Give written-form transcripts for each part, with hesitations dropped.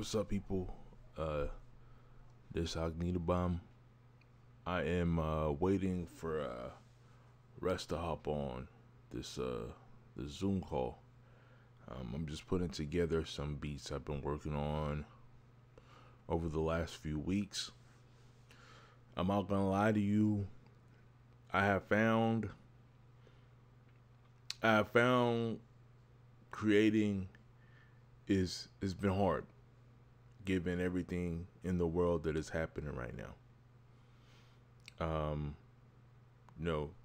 What's up, people? This Bomb. I am waiting for Rest to hop on this Zoom call. I'm just putting together some beats I've been working on over the last few weeks. I'm not gonna lie to you. I have found creating is it's been hard, given everything in the world that is happening right now.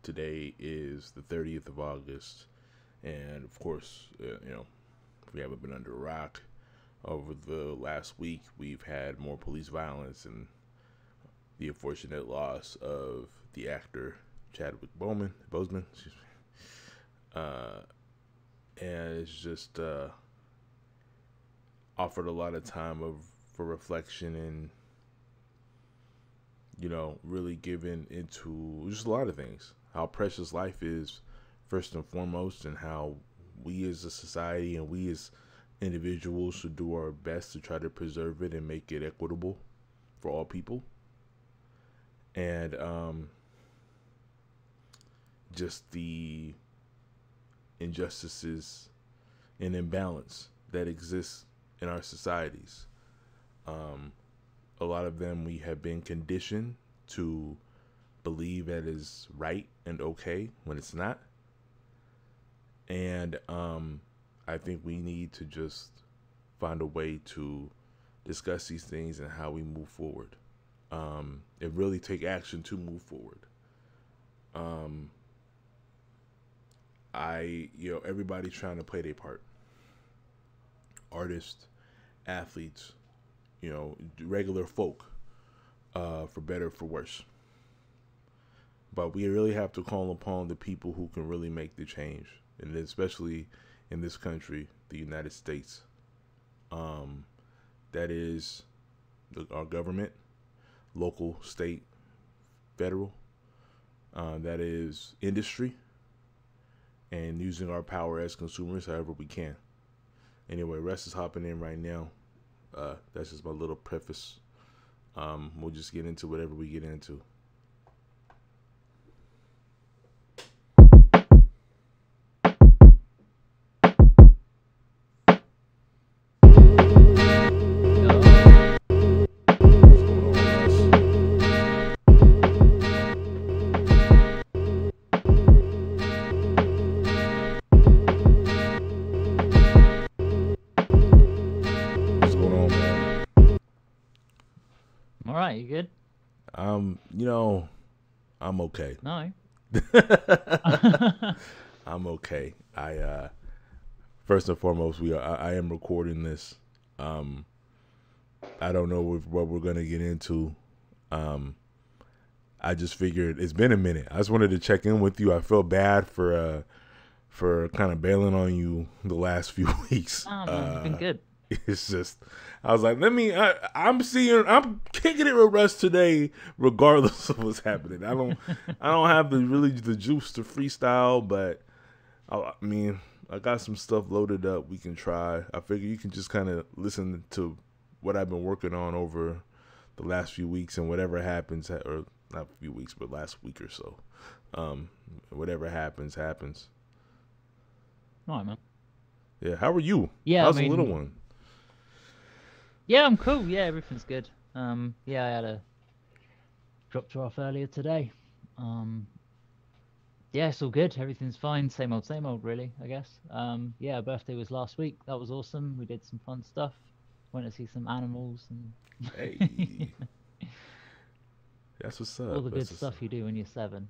Today is the 30th of August, and of course, we haven't been under a rock. Over the last week, we've had more police violence and the unfortunate loss of the actor Chadwick Boseman. Excuse me. And it's just offered a lot of time for reflection and really giving into just a lot of things. How precious life is, first and foremost, and how we as a society and we as individuals should do our best to try to preserve it and make it equitable for all people. And just the injustices and imbalance that exists in our societies. A lot of them we have been conditioned to believe that is right and okay when it's not. And I think we need to just find a way to discuss these things and how we move forward. And really take action to move forward. Everybody's trying to play their part. Artists, athletes, regular folk, for better, for worse. But we really have to call upon the people who can really make the change, and especially in this country, the United States. That is our government, local, state, federal. That is industry, and using our power as consumers however we can. Anyway, Rest is hopping in right now. That's just my little preface. We'll just get into whatever we get into. You good? I'm okay. No. I'm okay. First and foremost, I am recording this. I don't know what we're gonna get into. I just figured it's been a minute. I just wanted to check in with you. I feel bad for kind of bailing on you the last few weeks. Oh, man, you've been good. It's just, I was like, I'm kicking it with Russ today, regardless of what's happening. I don't have the juice to freestyle, but I got some stuff loaded up we can try. I figure you can just kind of listen to what I've been working on over the last few weeks, and whatever happens, or not a few weeks, but last week or so. Whatever happens. All right, man. Yeah, how are you? Yeah, how's the little one? Yeah, I'm cool. Yeah, everything's good. I had a dropped her off earlier today. Yeah, it's all good. Everything's fine. Same old, really, I guess. Her birthday was last week. That was awesome. We did some fun stuff. Went to see some animals and Hey. That's what's up. All the good stuff you do when you're 7.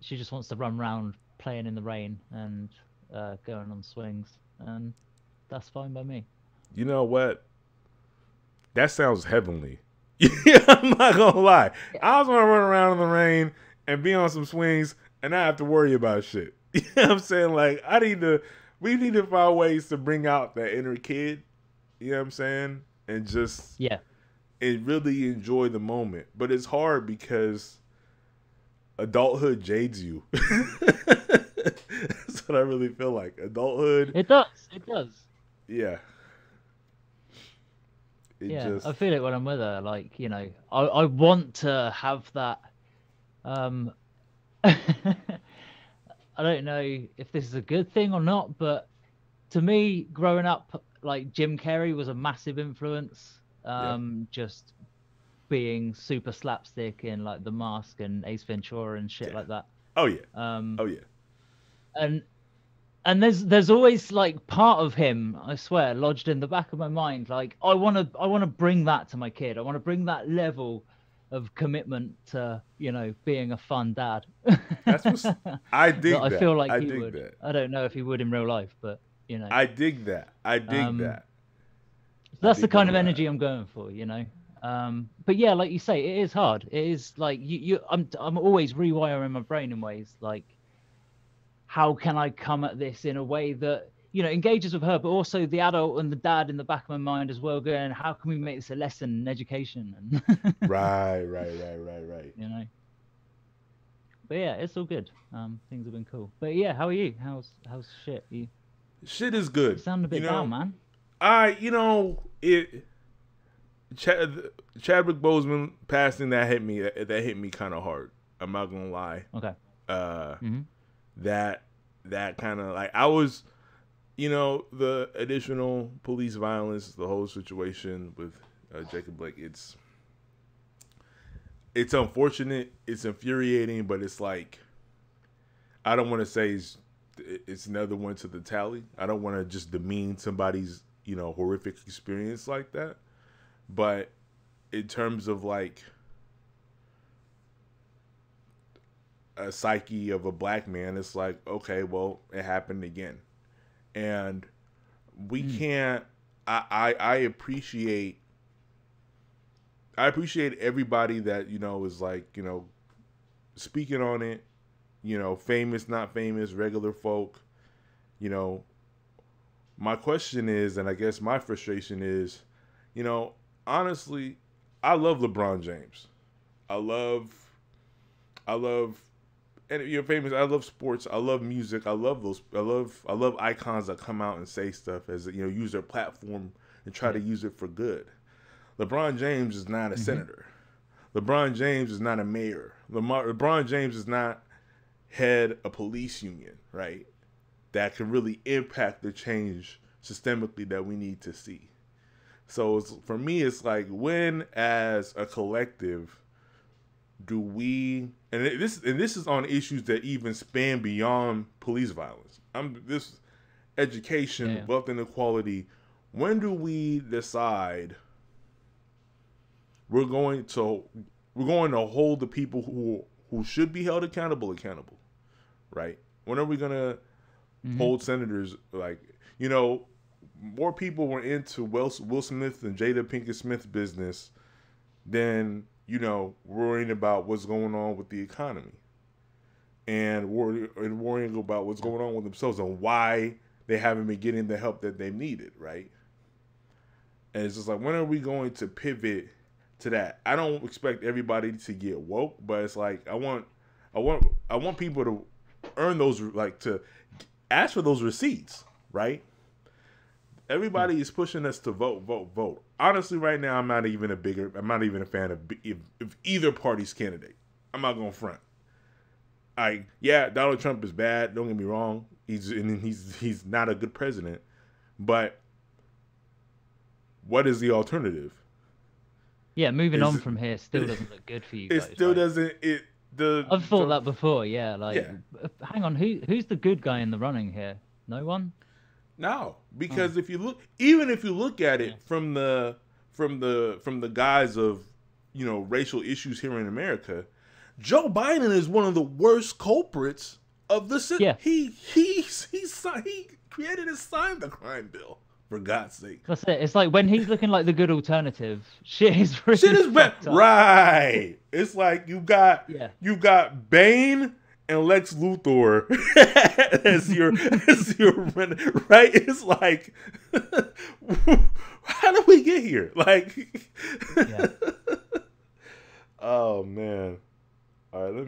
She just wants to run around playing in the rain and going on swings, and that's fine by me. You know what? That sounds heavenly. I'm not gonna lie. I was gonna run around in the rain and be on some swings and not have to worry about shit. You know what I'm saying? Like, we need to find ways to bring out that inner kid. You know what I'm saying? And just and really enjoy the moment. But it's hard because adulthood jades you. That's what I really feel like. Adulthood. It does. Yeah. It Yeah, just I feel it when I'm with her. Like, you know, I want to have that. Um, I don't know if this is a good thing or not, but to me, growing up, like Jim Carrey was a massive influence. yeah. Just being super slapstick in like The Mask and Ace Ventura and shit Yeah. like that. Oh yeah. Um, Oh yeah. and there's always like part of him, I swear, lodged in the back of my mind. Like I wanna bring that to my kid. I want to bring that level of commitment to, you know, being a fun dad. That's what's. I That dig I feel that. like I he dig would. that. I don't know if he would in real life, but you know. I dig that. I dig Um, that. I that's the dig that kind a of lot. energy I'm going for, you know. But yeah, like you say, it is hard. It is like I'm always rewiring my brain in ways like, how can I come at this in a way that, you know, engages with her, but also the adult and the dad in the back of my mind as well, going, how can we make this a lesson in education? And Right. Right. Right. Right. Right. you know, but yeah, it's all good. Things have been cool. But yeah, how are you? How's shit? Shit is You good. sound a You bit down, know. man. It. Chadwick Boseman passing that hit me. That hit me kind of hard. I'm not gonna lie. Okay. Uh, Mm-hmm. that kind of like I was, the additional police violence, the whole situation with Jacob Blake. It's unfortunate. It's infuriating, but it's like I don't want to say it's another one to the tally. I don't want to just demean somebody's horrific experience like that. But in terms of like a psyche of a black man, it's like, okay, well, it happened again. And we can't I appreciate everybody that, is like, speaking on it, famous, not famous, regular folk, my question is, and I guess my frustration is, honestly, I love LeBron James. I love, and you're famous. I love sports. I love music. I love those. I love icons that come out and say stuff as use their platform and try to use it for good. LeBron James is not a senator. LeBron James is not a mayor. LeBron James is not head a police union, right? That can really impact the change systemically that we need to see. So for me, it's like, when as a collective do we, and this is on issues that even span beyond police violence. This education, wealth inequality. When do we decide we're going to hold the people who should be held accountable, right? When are we gonna hold senators like, more people were into Will Smith and Jada Pinkett Smith business than, worrying about what's going on with the economy and worrying about what's going on with themselves and why they haven't been getting the help that they needed, right? And it's just like, when are we going to pivot to that? I don't expect everybody to get woke, but it's like, I want people to earn those, like, to ask for those receipts, right? Everybody is pushing us to vote. Honestly, right now, I'm not even a fan of either party's candidate. I'm not gonna front. Donald Trump is bad. Don't get me wrong. He's not a good president. But what is the alternative? Yeah, moving on from here still doesn't look good for you guys. It still doesn't. I've thought that before. Yeah, like, hang on, who's the good guy in the running here? No one. No, because if you look at it from the guise of racial issues here in America, Joe Biden is one of the worst culprits of the system. Yeah. He created and signed the crime bill, for God's sake. That's it. It's like, when he's looking like the good alternative, shit is really bad. fucked up. Right. It's like you got Bane and Lex Luthor as your right. It's like, how did we get here? Like, oh man. All right, let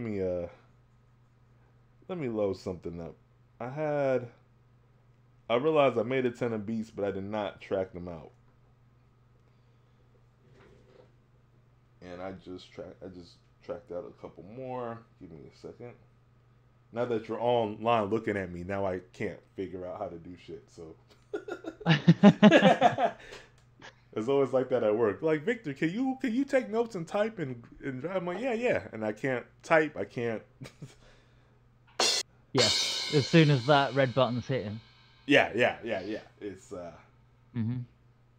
me load something up. I realized I made a ton of beats, but I did not track them out. I just tracked out a couple more. Give me a second. Now that you're online looking at me, now I can't figure out how to do shit. So it's always like that at work. Like, Victor, can you take notes and type and drive? I'm like, yeah, and I can't type. I can't. Yeah, as soon as that red button's hitting. Yeah. It's Mm-hmm.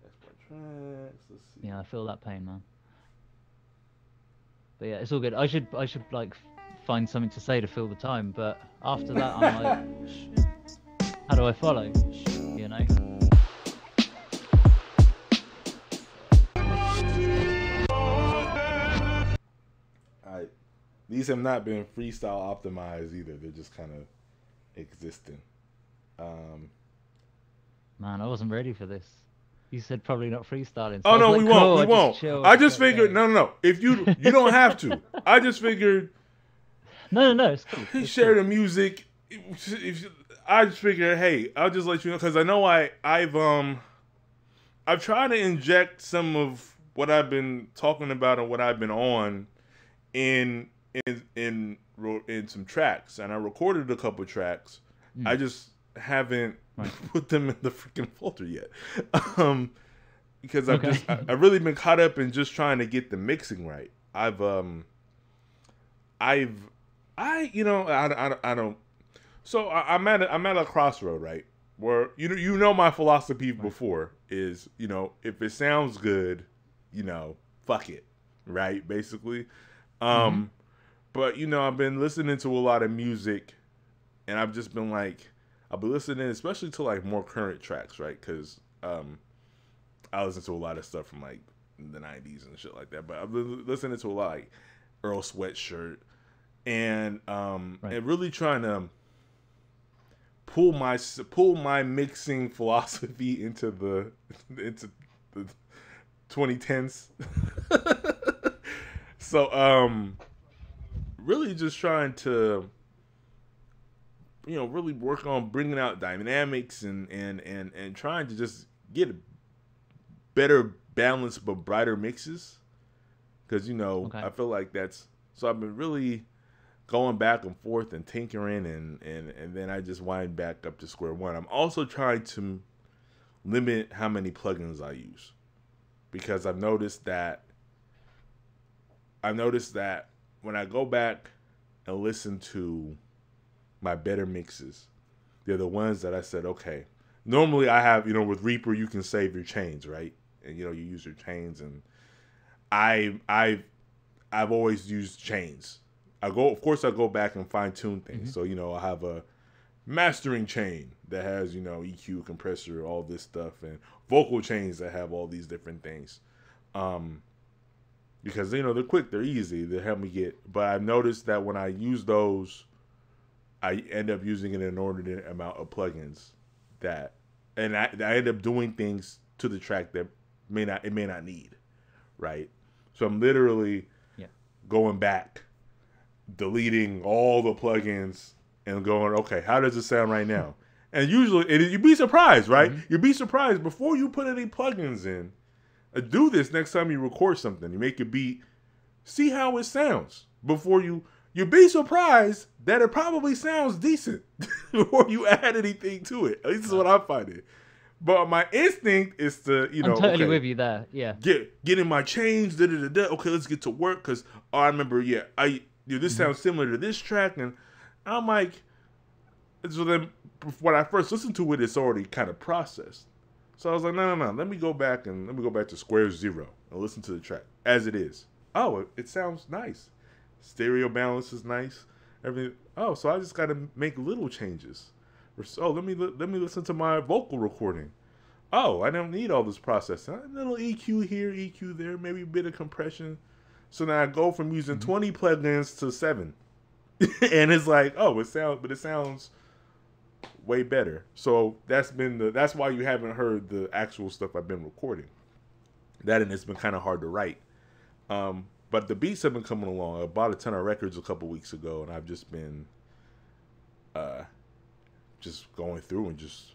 that's my tracks. Let's see. Yeah, I feel that pain, man. But yeah, it's all good. I should like find something to say to fill the time, but after that I'm like, how do I follow? You know? These have not been freestyle optimized either. They're just kind of existing. Man, I wasn't ready for this. You said probably not freestyling. So Oh no, like, we won't. cool, We won't. I just figured. No. If you don't have to. I just figured. No. It's cool. He shared the music. I just figured, hey, I'll just let you know because I know I've tried to inject some of what I've been talking about and what I've been on in some tracks, and I recorded a couple tracks. I just haven't put them in the freaking folder yet, because I've really been caught up in just trying to get the mixing right. I don't. So I'm at a crossroad, right? Where you know my philosophy before is, if it sounds good, fuck it, right? Basically. But I've been listening to a lot of music, and I've just been like, I've been listening, especially to like more current tracks, right? Because I listen to a lot of stuff from like the '90s and shit like that. But I've been listening to a lot like Earl Sweatshirt, and really trying to pull my mixing philosophy into the 2010s. So really just trying to really work on bringing out dynamics and trying to just get a better balance but brighter mixes, because I feel like that's, so I've been really going back and forth and tinkering, and then I just wind back up to square one. I'm also trying to limit how many plugins I use, because I've noticed that when I go back and listen to my better mixes, they're the ones that I said, okay. Normally I have, with Reaper you can save your chains, right? And you use your chains, and I've always used chains. I go back and fine tune things. So I have a mastering chain that has EQ, compressor, all this stuff, and vocal chains that have all these different things. Because they're quick, they're easy, they help me get. But I've noticed that when I use those, I end up using an inordinate amount of plugins and I end up doing things to the track that it may not need, right? So I'm literally going back, deleting all the plugins, and going, okay, how does it sound right now? And usually, you'd be surprised, right? You'd be surprised before you put any plugins in. Do this next time you record something. You make a beat, see how it sounds before you'd be surprised that it probably sounds decent before you add anything to it. At least that's what I'm finding. But my instinct is to, I'm totally with you there. Yeah. Get in my chains. Okay, let's get to work, because I remember. This sounds similar to this track, and I'm like, so then when I first listened to it, it's already kind of processed. So I was like, no. Let me go back to square zero and listen to the track as it is. Oh, it sounds nice. Stereo balance is nice. Everything. Oh, so I just got to make little changes. Oh, let me listen to my vocal recording. Oh, I don't need all this processing. A little EQ here, EQ there, maybe a bit of compression. So now I go from using 20 plugins to 7, and it's like, oh, it sounds way better. So that's why you haven't heard the actual stuff I've been recording. That, and it's been kind of hard to write. But the beats have been coming along. I bought a ton of records a couple weeks ago, and I've just been just going through and just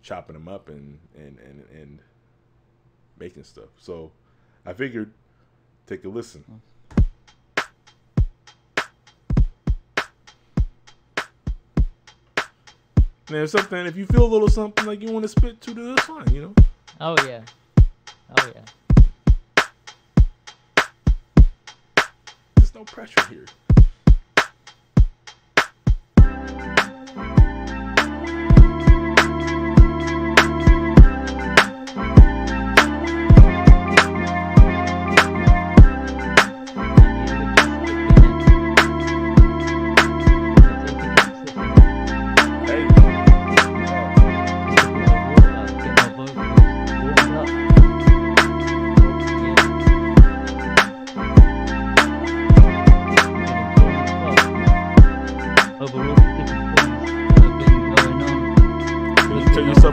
chopping them up and making stuff. So I figured Take a listen. Man, if you feel a little something like you want to spit to, that's fine, you know? Oh, yeah. Oh, yeah. There's no pressure here.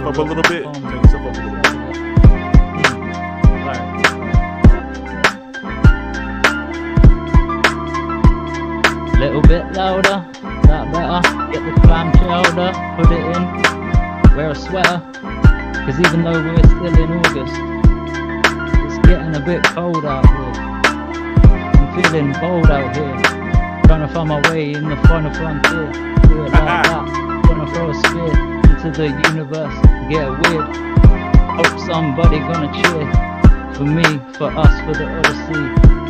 Up a little bit. Turn yourself up a little bit. Little bit louder, that better. Get the clam chowder, put it in. Wear a sweater, cause even though we're still in August, it's getting a bit cold out here. I'm feeling bold out here, trying to find my way in the final frontier. Do it like that, gonna throw a spear into the universe, get weird. Hope somebody gonna cheer for me, for us, for the Odyssey,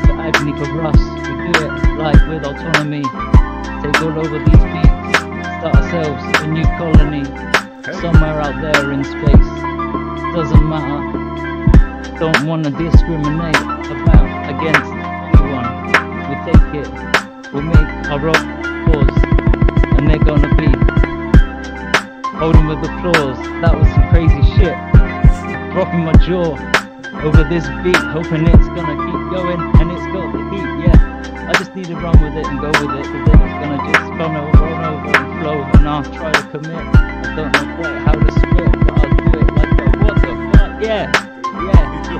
for agony, for us. We do it like with autonomy. Take all over these beats, start ourselves a new colony, somewhere out there in space. Doesn't matter. Don't wanna discriminate against anyone. We'll take it. We'll make our rock pause, and they're gonna be holding with applause. That was some crazy shit. Dropping my jaw over this beat, hoping it's gonna keep going, and it's got the heat, yeah. I just need to run with it and go with it, cause then it's gonna just run over and flow, and I'll try to commit. I don't know quite how to spit, but I'll do it like that. What the fuck? Yeah,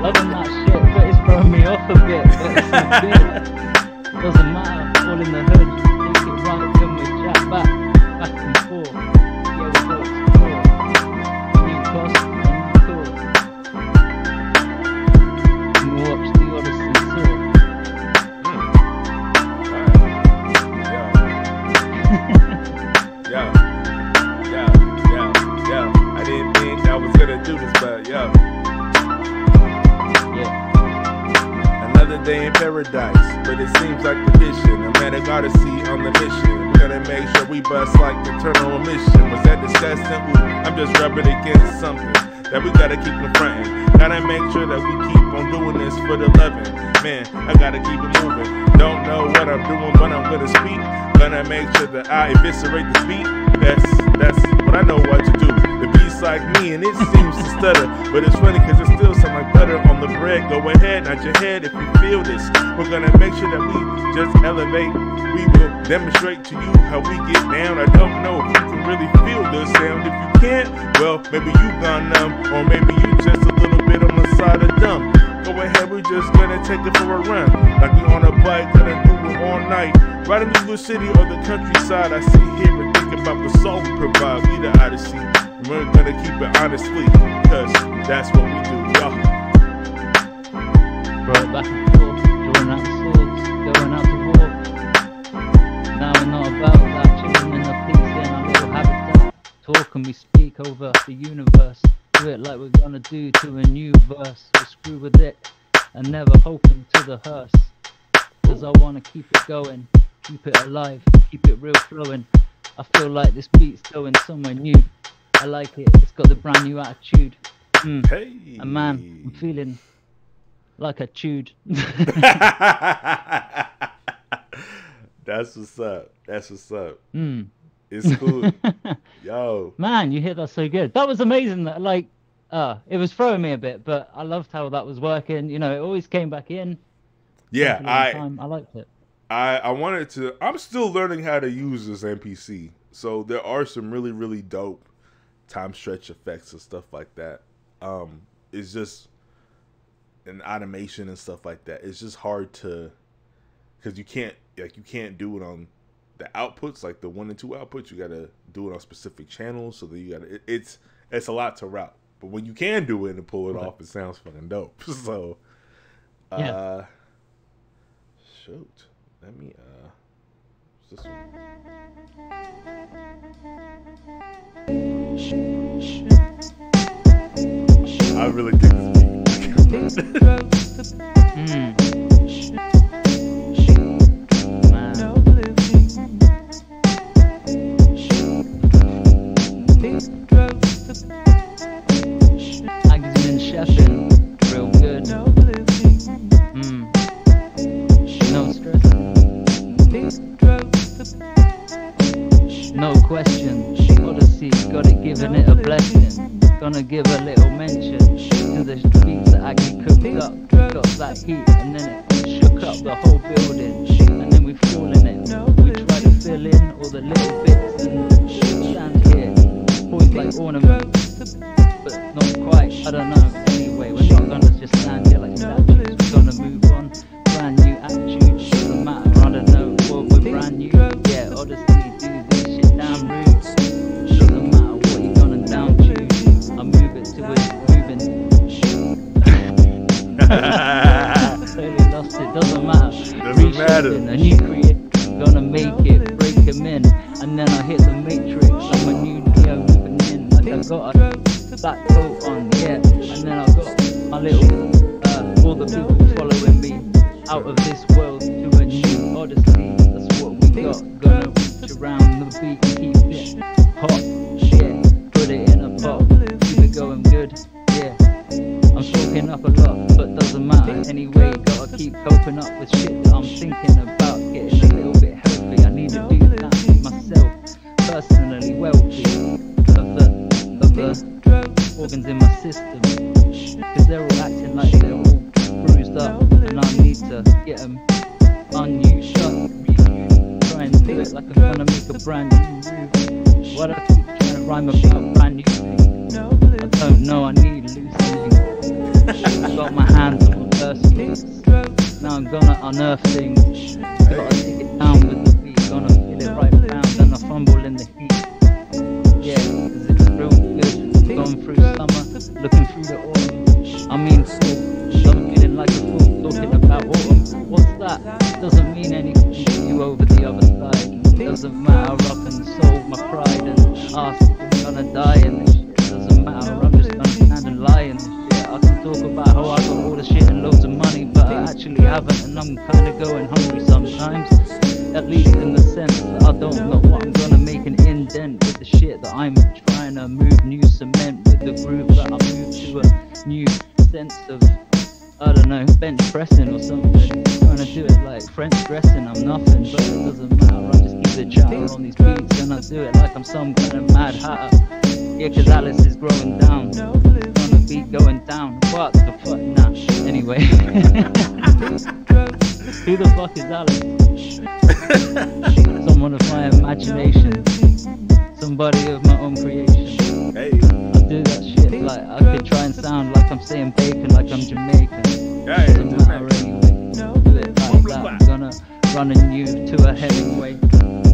loving that shit, but it's throwing me off a bit, but it's so good. Doesn't matter, all in the hood, take it right, then we chat back and forth. Watch the Odyssey tour. I didn't think I was gonna do this, but yeah. Another day in paradise, but it seems like tradition. Nomadic Odyssey on the mission. We're gonna make sure we bust like internal emission. Was that disgusting? Ooh, I'm just rubbing against something that we gotta keep confronting. Gotta make sure that we keep on doing this for the loving. Man, I gotta keep it moving. Don't know what I'm doing, but I'm gonna speak. Gonna make sure that I eviscerate the beat. That's what I know what to do. The beat's like me and it seems to stutter, but it's funny cause it still sounds like butter on the bread. Go ahead, nod your head if you feel this. We're gonna make sure that we just elevate. We will demonstrate to you how we get down. I don't know if you can really feel this sound. If you can't, well, maybe you gone numb, or maybe you just a little bit on the side of dumb. Go ahead, we just gonna take it for a run. Like we on a bike, gonna do it all night. Riding through the city or the countryside, I sit here and think about the soul we provide. We the Odyssey, and we're gonna keep it honestly, cause that's what we do, y'all. Right back and forth, drawing out the swords, going out to war. Now we're not about that, chilling in the peace in our little habitat. Talk and we speak over the universe. Do it like we're gonna do to a new verse. We'll screw with it and never hoping to the hearse. Cause I wanna keep it going, keep it alive, keep it real flowing. I feel like this beat's going somewhere new. I like it, it's got the brand new attitude. Hey. And man, I'm feeling like I chewed. That's what's up. That's what's up. It's cool. Yo. Man, you hit that so good. That was amazing. That like, it was throwing me a bit, but I loved how that was working. You know, it always came back in. Yeah, I liked it. I wanted to. I'm still learning how to use this MPC, so there are some really, really dope time stretch effects and stuff like that. It's just an automation and stuff like that. It's just hard to, because you can't do it on the outputs, like the 1 and 2 outputs. You gotta do it on specific channels, so that you gotta. It's a lot to route, but when you can do it and pull it off, it sounds fucking dope. So, Shoot. Let me what's this one? I really think this beat. Magazine chefing, real good. No stress. No question. Odyssey, got it, giving it a blessing. Gonna give a little mention to the beats that actually cooked up. Got that heat, and then it shook up the whole building. And then we fall in it. We try to fill in all the little bits and stand here, poised like ornaments, but not quite. I don't know. Anyway, we're not gonna just stand here like statues. We're gonna move on. Brand new attitude. Doesn't matter. I don't know. Well, we're brand new. Yeah, Odyssey, do this shit damn rude. Doesn't matter what you're gonna down to. I move it to it, moving. Totally lost it. Doesn't matter. Doesn't matter. A new creator, gonna make it, break him in, and then I hit the matrix. I'm a new Neo moving in. Like I got a black coat on, yeah, and then I got my little all the people following me out of this world to a new Odyssey. That's what we got. Gonna reach around the beat and keep it hot, yeah. Put it in a pot, keep it going good, yeah. I'm talking up a lot, but doesn't matter anyway. Gotta keep coping up with shit that I'm thinking about. Getting a little bit healthy. I need to do that to myself, personally wealthy of the organs in my system, because they're all acting like they're all bruised up, and I need to get them unused up, reused, try and do it like I'm gonna make a brand new move. What I keep trying to rhyme about brand new things, I don't know, I need loosening. Got my hands on the first beats, now I'm gonna unearth things. Gotta take it down with the beat, gonna feel it right round, and I fumble in the heat. Yeah, cause it's real good. Going through summer, looking through the autumn. I mean, fall. I'm feeling like a fool talking about autumn. What's that? Doesn't mean anything to you over the other side. Doesn't matter, I can solve my pride and ask if I'm gonna die in this shit. Doesn't matter, I'm just gonna stand and lie in this shit. I can talk about how I got all the shit and loads of money, but I actually haven't, and I'm kinda going hungry sometimes. At least in the sense that I don't know what I'm gonna make an indent with the shit that I'm trying to move. New cement with the groove that I move to a new sense of, I don't know, bench pressing or something. Trying to do it like French dressing. I'm nothing, but it doesn't matter. I just keep the chatter on these beats, and I do it like I'm some kind of mad hatter. Yeah, cause Alice is growing down. On the beat going down. What the fuck? Nah. Anyway. Who the fuck is Alice? Someone of my imagination. Somebody of my own creation. Hey. I do that shit like I could try and sound like I'm saying bacon, like I'm Jamaican. Yeah, doesn't matter anyway. Do it like that. I'm gonna run a new to a Hemingway,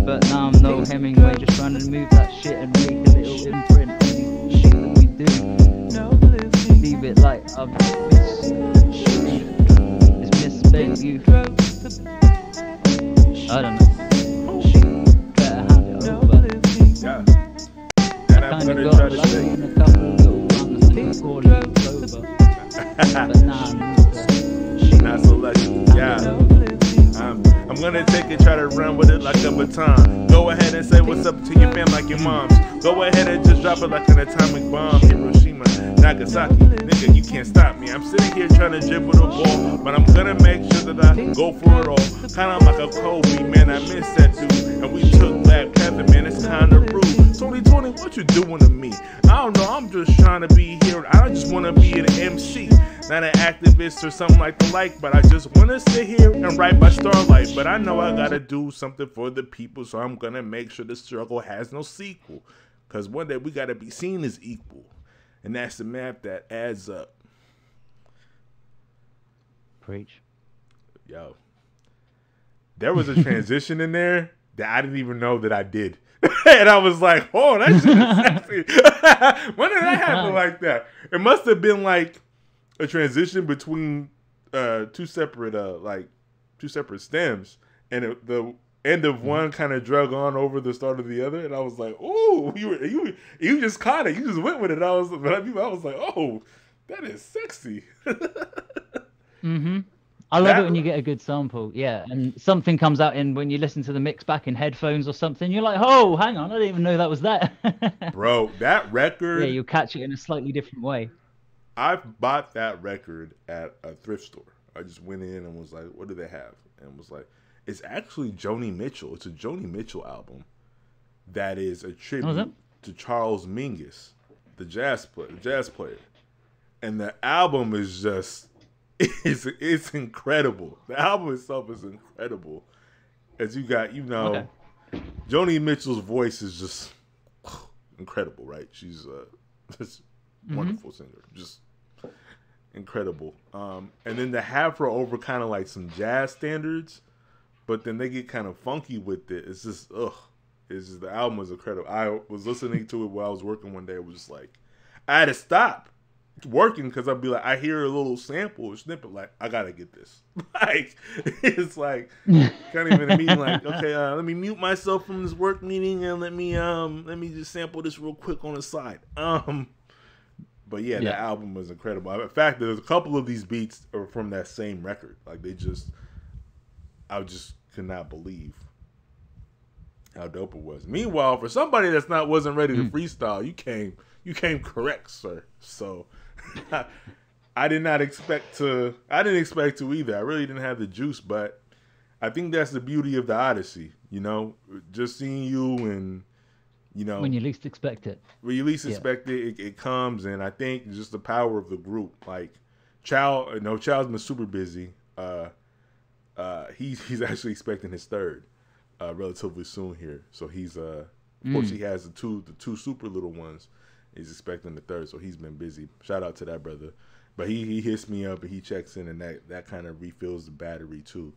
but now I'm no Hemingway. Just trying to move that shit and make a little imprint on these shit that we do. Leave it like I've misspent youth. I don't know. Better hand it over. Yeah. And I'm Kinda gonna got try to lucky say. in a couple of little runs like a 4-leaf clover. But now I'm Not so lucky. Yeah. I'm gonna take it, try to run with it like a baton. Go ahead and say what's up to your fam like your moms. Go ahead and just drop it like an atomic bomb. Hiroshima, Nagasaki, nigga, you can't stop me. I'm sitting here trying to dribble the ball, but I'm gonna make sure that I go for it all. Kinda like a Kobe, man, I miss that dude. And we took Black Panther, man, it's kinda rude. 2020, what you doing to me? I don't know, I'm just trying to be here. I just wanna be an MC. Not an activist or something like the like, but I just want to sit here and write by starlight. But I know I got to do something for the people, so I'm going to make sure the struggle has no sequel. Because one day we got to be seen as equal. And that's the math that adds up. Preach. Yo. There was a transition in there that I didn't even know that I did. And I was like, oh, that shit is sexy. When did that happen like that? It must have been like a transition between two separate like stems, and the end of one kind of drug on over the start of the other, and I was like, "Ooh, you just caught it. You just went with it." I was like, "Oh, that is sexy." I love it when you get a good sample, yeah, and something comes out in when you listen to the mix back in headphones or something. You're like, "Oh, hang on, I didn't even know that was that." Bro, that record. Yeah, you'll catch it in a slightly different way. I bought that record at a thrift store. I just went in and was like, "What do they have?" And was like, "It's actually Joni Mitchell. It's a Joni Mitchell album that is a tribute to Charles Mingus, the jazz player." And the album is just it's incredible. The album itself is incredible. As you got, Joni Mitchell's voice is just incredible, right? She's just wonderful singer, just incredible. And then to have her over kind of like some jazz standards, but then they get kind of funky with it. It's just It's just, the album was incredible. I was listening to it while I was working one day. It was just like I had to stop working because I'd be like, I hear a little sample or snippet, like I gotta get this. Like it's like kind of in a meeting, like okay, let me mute myself from this work meeting and let me just sample this real quick on the side. But yeah, the album was incredible. In fact, there's a couple of these beats are from that same record. Like I just could not believe how dope it was. Meanwhile, for somebody wasn't ready to freestyle, you came correct, sir. So I didn't expect to either. I really didn't have the juice, but I think that's the beauty of the Odyssey, just seeing you and when you least expect it. When you least expect it, it comes, and I think just the power of the group. Like Chow's been super busy. He's actually expecting his third relatively soon here. So he's of course he has the two super little ones. He's expecting the third, so he's been busy. Shout out to that brother. But he hits me up and he checks in, and that kind of refills the battery too.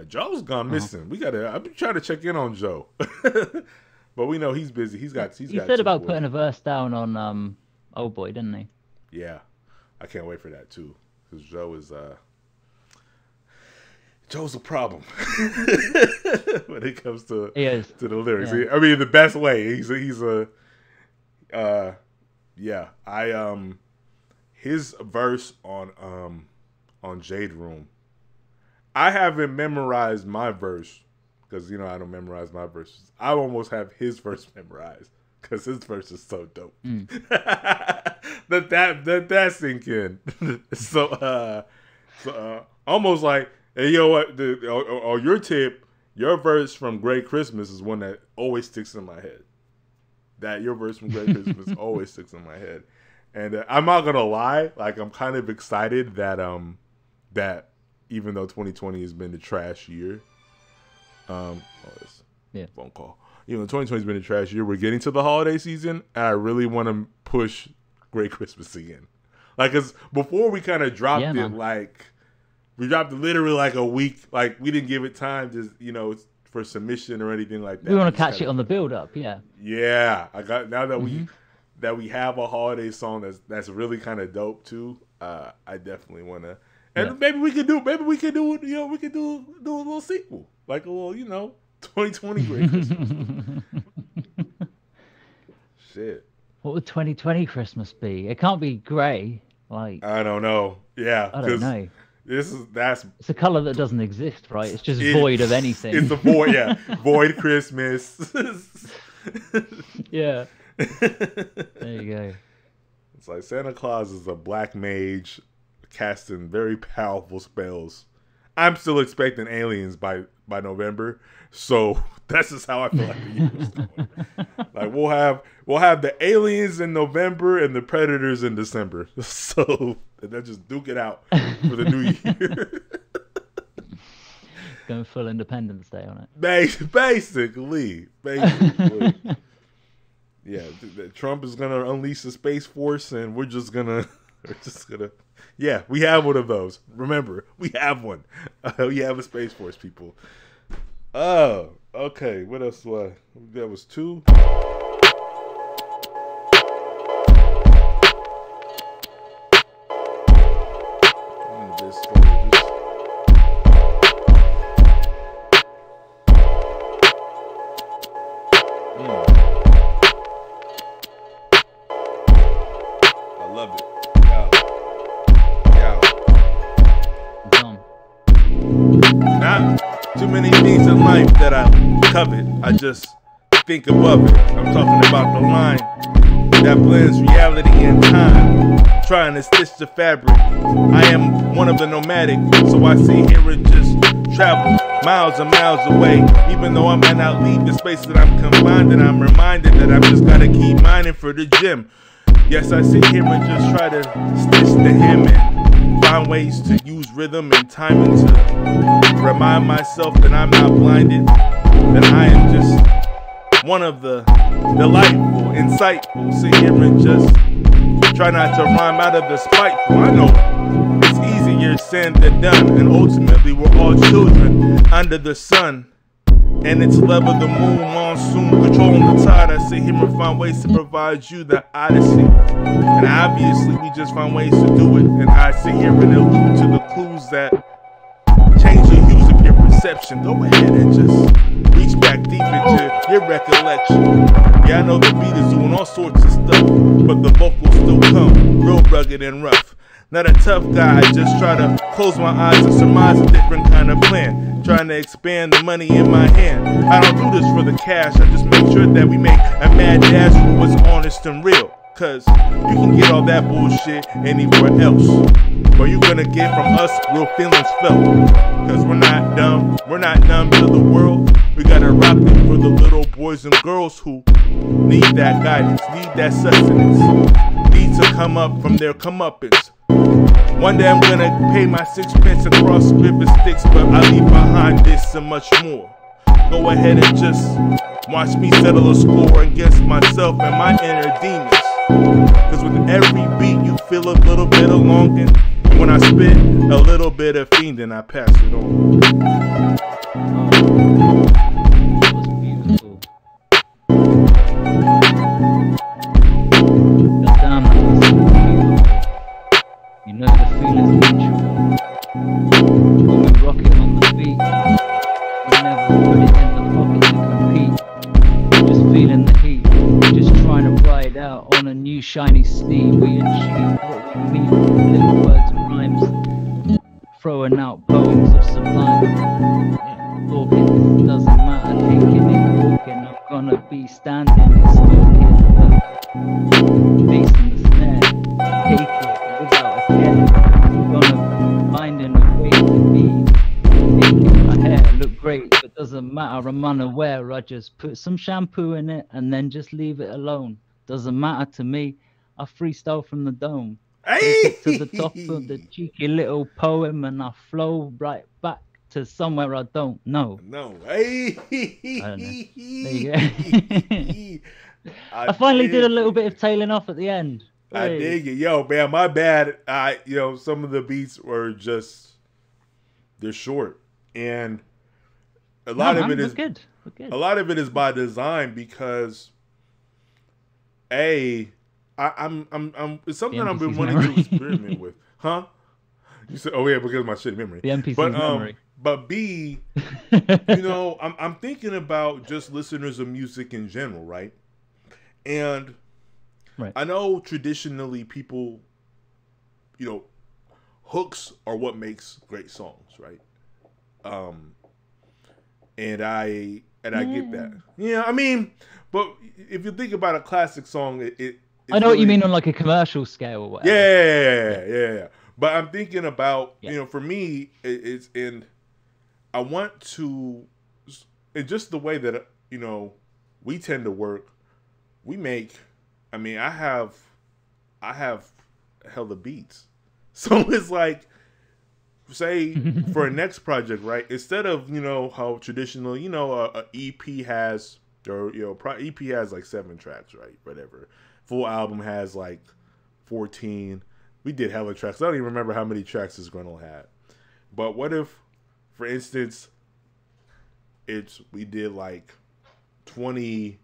Joe's gone missing. I've been trying to check in on Joe. But we know he's busy. He said about putting a verse down on Old Boy, didn't he? Yeah. I can't wait for that too. Because Joe's a problem when it comes to the lyrics. Yeah. I mean, the best way. His verse on Jade Room. I haven't memorized my verse because I don't memorize my verses. I almost have his verse memorized because his verse is so dope. that sink in. so almost like, hey, yo, what? On your tip, your verse from Great Christmas is one that always sticks in my head. Your verse from Great Christmas always sticks in my head, and I'm not gonna lie. Like I'm kind of excited that even though 2020 has been the trash year, phone call. Even though 2020 has been a trash year, we're getting to the holiday season, and I really want to push Great Christmas again. Like, cause before we kind of dropped it, like. We dropped it literally like a week. Like we didn't give it time to, for submission or anything like that. We want to catch it on the build up, yeah. Yeah, now that we have a holiday song that's really kind of dope too. I definitely want to, and maybe we could do we could do a little sequel, like a little 2020 Great Christmas. Shit. What would 2020 Christmas be? It can't be grey. Like I don't know. Yeah, I don't know. It's a color that doesn't exist, right? It's just void of anything. It's a void, yeah. Void Christmas. Yeah. There you go. It's like Santa Claus is a black mage casting very powerful spells. I'm still expecting aliens by November, so that's just how I feel like the year is going. Like we'll have the aliens in November and the predators in December. So they'll just duke it out for the new year. Going full Independence Day on it. Basically. Yeah, Trump is gonna unleash the Space Force, and we're just gonna. Yeah, we have one of those. Remember, we have one. We have a Space Force, people. Oh, okay. What else was that? Was 2. not too many things in life that I covet. I just think above it. I'm talking about the line that blends reality and time, trying to stitch the fabric. I am one of the nomadic, so I sit here and just travel miles and miles away. Even though I might not leave the space that I'm confined in, I'm reminded that I've just gotta keep mining for the gym. Yes, I sit here and just try to stitch the hem and find ways to use rhythm and timing to remind myself that I'm not blinded, that I am just one of the delightful, insightful. Sit here and just try not to rhyme out of the spiteful. I know it's easier said than done, and ultimately we're all children under the sun. And it's love of the moon, monsoon, controlling the tide. I sit here and find ways to provide you the Odyssey. And obviously we just find ways to do it. And I sit here and allude to the clues that change the hues of your perception. Go ahead and just reach back deep into your recollection. Yeah, I know the beat is doing all sorts of stuff, but the vocals still come real rugged and rough. Not a tough guy, I just try to close my eyes and surmise a different kind of plan. Trying to expand the money in my hand. I don't do this for the cash, I just make sure that we make a mad dash for what's honest and real. Cause you can get all that bullshit anywhere else, but you're gonna get from us real feelings felt. Cause we're not dumb, we're not numb to the world. We gotta rock it for the little boys and girls who need that guidance, need that sustenance, need to come up from their comeuppance. One day I'm gonna pay my 6 pence across river Styx, but I leave behind this and much more. Go ahead and just watch me settle a score against myself and my inner demons. Cause with every beat you feel a little bit of longing, and when I spit a little bit of fiending, I pass it on. That was beautiful. Goddamn, that was so beautiful. You know the feeling's mutual. When we rock it on the beat, we never put it in the pocket to compete. Just feeling the heat, just trying to ride out on a new shiny steed. We achieve what we mean with little words and rhymes, throwing out poems of sublime. Talking doesn't matter, taking it, walking. I'm gonna be standing, smoking, facing the snare, take it without a care. I'm gonna finding a way to be, making my hair look great, but doesn't matter, I'm unaware. I just put some shampoo in it and then just leave it alone. Doesn't matter to me, I freestyle from the dome. Take it to the top of the cheeky little poem and I flow right back to somewhere I don't know. No. I don't know. There you go. I finally did a little bit of tailing off at the end. I dig it. Yo, man, my bad. Some of the beats were just, they're short. And a lot of it is good. A lot of it is by design because it's something I've been wanting to experiment with. Huh? You said, oh yeah, because of my shitty memory. The NPC's memory. But B, I'm thinking about just listeners of music in general, right? And right. I know traditionally people, hooks are what makes great songs, right? And I get that. Yeah, I mean, but if you think about a classic song, I know what you mean on like a commercial scale or whatever. Yeah. But I'm thinking about, for me, it's in, I want to, and just the way that, we tend to work, we make, I have hella beats. So it's like, say, for a next project, right, instead of, how traditional, a EP has, or, EP has like 7 tracks, right, whatever. Full album has like 14. We did hella tracks. I don't even remember how many tracks this Grinnell had. But what if, for instance, we did like 20-minute,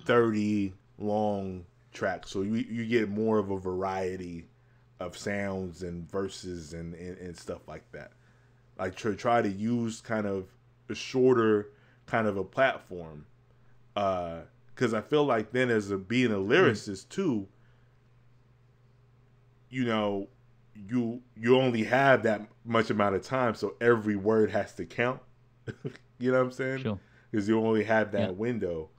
30 long tracks. So you get more of a variety of sounds and verses and stuff like that. Like try to use kind of a shorter kind of a platform. Because I feel like then being a lyricist too, you only have that much amount of time, so every word has to count. You know what I'm saying? Sure. Because you only have that Yeah. window.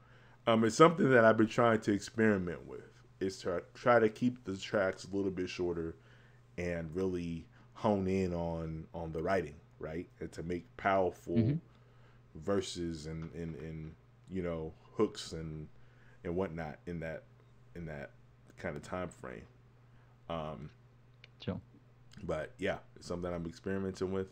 It's something that I've been trying to experiment with. Is to try to keep the tracks a little bit shorter, and really hone in on the writing, right? And to make powerful verses and you know, hooks and whatnot in that kind of time frame. Sure. But yeah, it's something I'm experimenting with.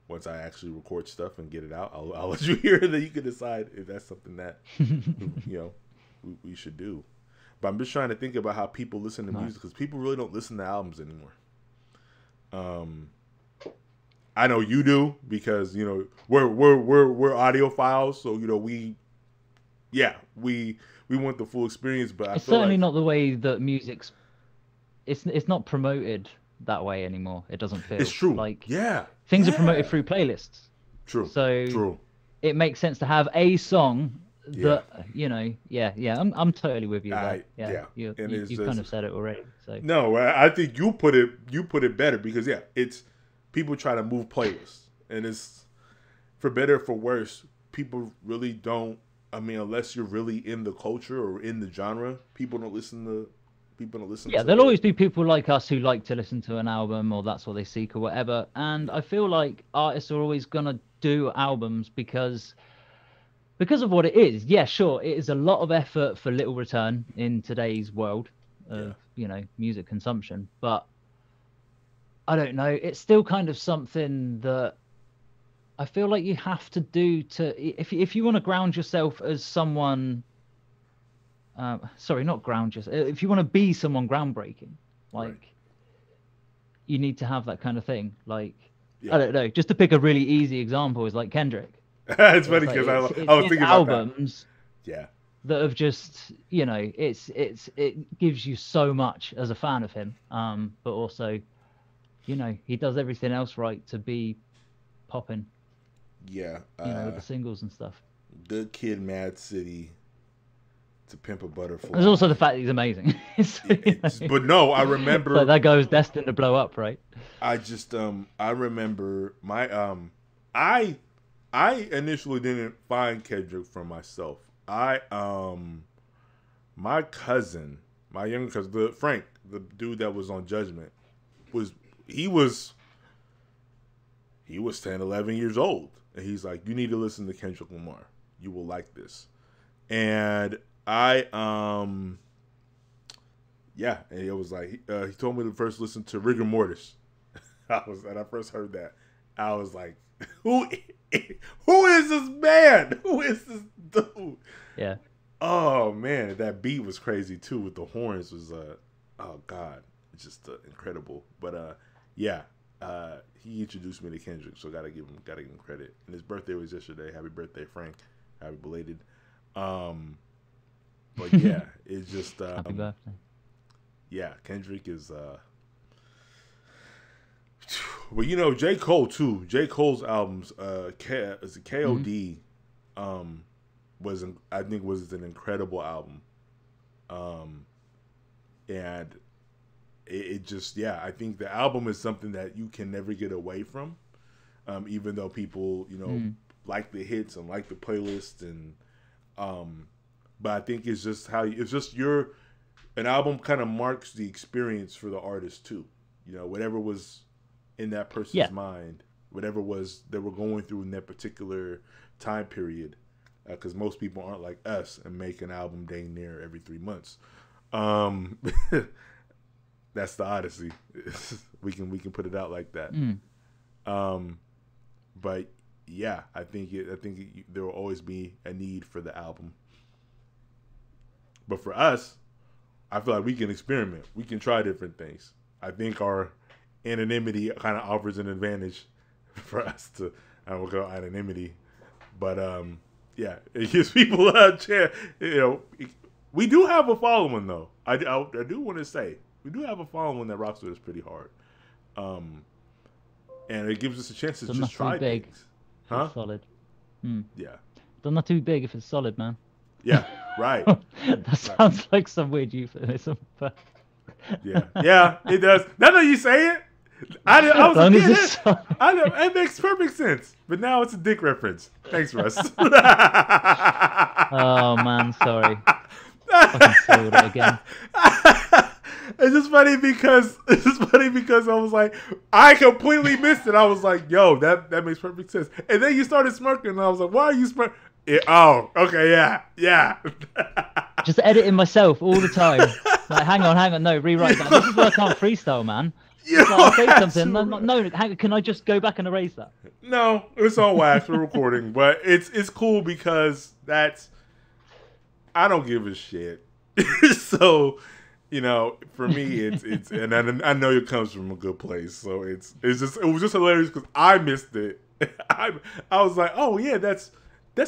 Once I actually record stuff and get it out, I'll let you hear it, then you can decide if that's something that you know we should do. But I'm just trying to think about how people listen to music, because people really don't listen to albums anymore. I know you do, because you know we're audiophiles, so you know we want the full experience. But It's I feel certainly like not the way that music's. It's not promoted that way anymore. It doesn't feel. It's true. Like Yeah. things are promoted through playlists. True. So True. it makes sense to have a song that Yeah. you know. Yeah. I'm totally with you. There. Yeah. You And it's kind just- of said it already. So No, I think you put it better, because yeah, it's people try to move playlists, and it's for better or for worse. People really don't. I mean, unless you're really in the culture or in the genre, people don't listen to. yeah, there'll always be people like us who like to listen to an album, or that's what they seek or whatever. And I feel like artists are always gonna do albums because of what it is. Yeah, sure, it is a lot of effort for little return in today's world of you know, music consumption. But I don't know, it's still kind of something that I feel like you have to do to if you want to ground yourself as someone. Sorry, not ground yourself. If you want to be someone groundbreaking, like Right. you need to have that kind of thing. Like Yeah. I don't know, just to pick a really easy example is like Kendrick. It's funny Like, because I was it's thinking about that. albums Yeah. that have just, you know, it gives you so much as a fan of him. But also, you know, he does everything else right to be popping, Yeah. you know, with the singles and stuff. Good Kid, Mad City, To Pimp a Butterfly. There's also the fact that he's amazing. So, you know, But no, I remember. so that guy was destined to blow up, right? I just I remember my I initially didn't find Kendrick for myself. My cousin, my younger cousin, Frank, the dude that was on Judgment, was 10, 11 years old, and he's like, you need to listen to Kendrick Lamar. You will like this. And I yeah, and it was like he told me to first listen to Rigor Mortis. When I first heard that, I was like, who is this man? Who is this dude? Yeah. Oh man, that beat was crazy too, with the horns. Was oh god, it's just incredible. But yeah, he introduced me to Kendrick, so gotta give him credit. And his birthday was yesterday. Happy birthday, Frank. Happy belated. But yeah, it's just Happy birthday. yeah, Kendrick is well, you know, J. Cole too. J. Cole's albums, KOD, I think was an incredible album. And it just, yeah, I think the album is something that you can never get away from. Even though people, you know, like the hits and like the playlist, and but I think it's just an album kind of marks the experience for the artist too. You know, whatever was in that person's mind, whatever was they were going through in that particular time period, because most people aren't like us and make an album dang near every 3 months. That's the Odyssey. we can put it out like that. But yeah, I think there will always be a need for the album. But for us, I feel like we can experiment. We can try different things. I think our anonymity kind of offers an advantage for us to, I will go anonymity, but yeah, it gives people a chance. You know, we do have a following though. I do want to say we do have a following that rocks with us pretty hard, and it gives us a chance to just try things. Huh? Solid. Yeah. They're not too big if it's solid, man. Yeah. Right. That sounds like some weird euphemism, but Yeah, it does. Now that you say it, I was like, yeah, it makes perfect sense. But now it's a dick reference. Thanks, Russ. Oh man, sorry. Fucking soiled it again. It's just funny because I was like, I completely missed it. I was like, yo, that makes perfect sense. And then you started smirking, and I was like, why are you smirking? Oh, okay, yeah. Just editing myself all the time. Like, hang on, no, rewrite that. This is why I can't freestyle, man. Like, I'll say something. No, can I just go back and erase that? No, it's on wax. We're recording, but it's cool because I don't give a shit. So, for me, it's and I know it comes from a good place. So it was just hilarious because I missed it. I was like, oh yeah, that's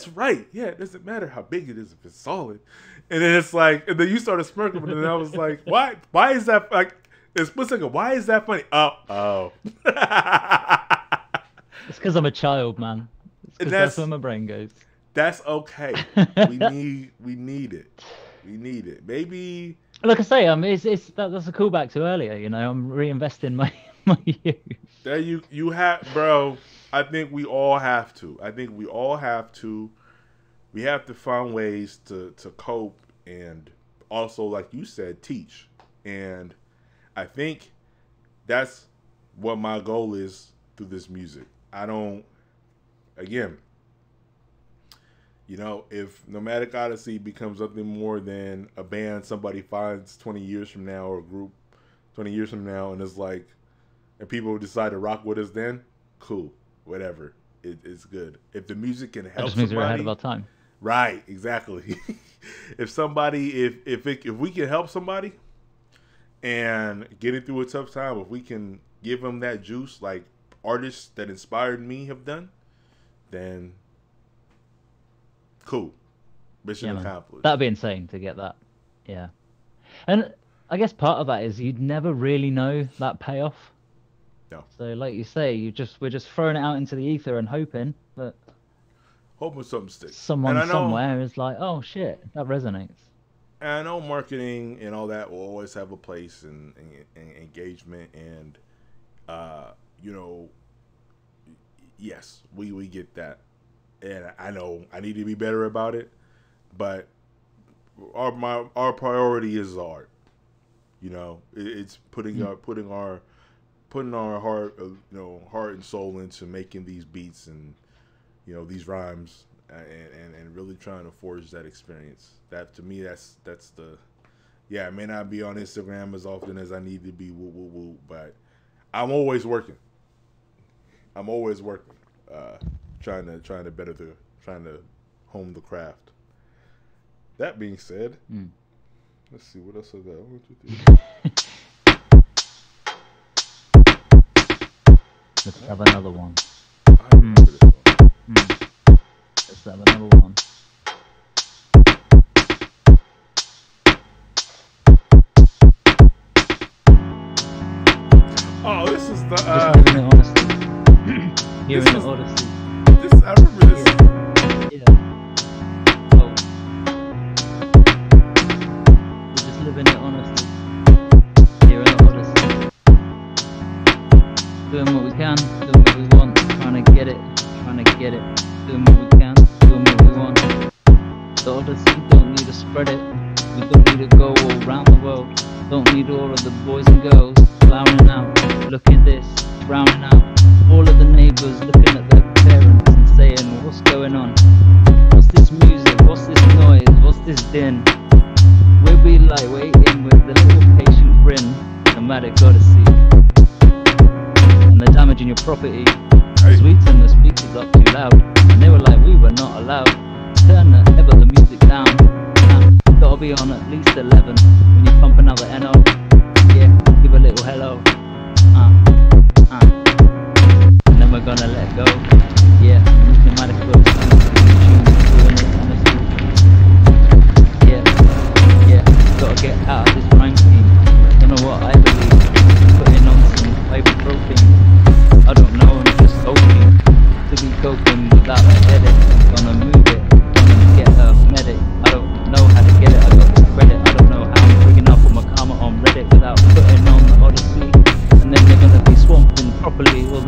right. Yeah, it doesn't matter how big it is if it's solid. And then it's like, and then you started smirking, and then I was like, why? Why is that like? It's split second. Why is that funny? Oh. It's because I'm a child, man. It's because that's where my brain goes. That's okay. We need it. We need it. Maybe. Like I say, that's a callback to earlier. I'm reinvesting my youth. There you have, bro. I think we all have to. We have to find ways to cope and also, like you said, teach. And I think that's what my goal is through this music. If Nomadic Odyssey becomes nothing more than a band somebody finds 20 years from now, or a group 20 years from now, and it's like, and people decide to rock with us then, cool, whatever. It's good. If the music can help somebody. That just means we're ahead of our time. Right, exactly. If we can help somebody and get it through a tough time, if we can give them that juice like artists that inspired me have done, then cool. Mission accomplished. That'd be insane to get that. Yeah. And I guess part of that is you'd never really know that payoff. No. So like you say, we're just throwing it out into the ether and hoping that something sticks. Someone somewhere is like, oh shit, that resonates. And I know marketing and all that will always have a place and engagement and yes, we get that. And I know I need to be better about it, but our priority is art. It's putting our heart and soul into making these beats and these rhymes and really trying to forge that experience. That to me, that's the I may not be on Instagram as often as I need to be, but I'm always working. Trying to hone the craft. That being said, let's see what else I got. 1, 2, 3. Let's have another one. I remember this one. Let's have another one. Oh, this is the Just living it honestly. Here in the Odyssey. I remember this. Yeah. Oh. We're just living it honestly. Here in the Odyssey. Doing what we can, doing what we want, trying to get it. Doing what we can, doing what we want. The Odyssey, don't need to spread it. We don't need to go all around the world. Don't need all of the boys and girls flowering out. Look at this, drowning out. All of the neighbours looking at their parents and saying, what's going on? What's this music? What's this noise? What's this din? We'll be like waiting with a little patient grin. Nomadic Odyssey. And they're damaging your property. Cause we turned the speakers up too loud. And they were like, we were not allowed. Turn the music down. Gotta be on at least 11 when you're pumping out the NO. Yeah, give a little hello. And then we're gonna let go. Yeah, Nomadic Odyssey. Yeah, gotta get out of this rhyme scheme. Don't know what I believe. Putting on some ibuprofen. I don't know, I'm just hoping to be coping without a headache. Gonna move it, gonna get a medic. I don't know how to get it, I got the credit. I don't know how I'm bringing up on my karma on Reddit without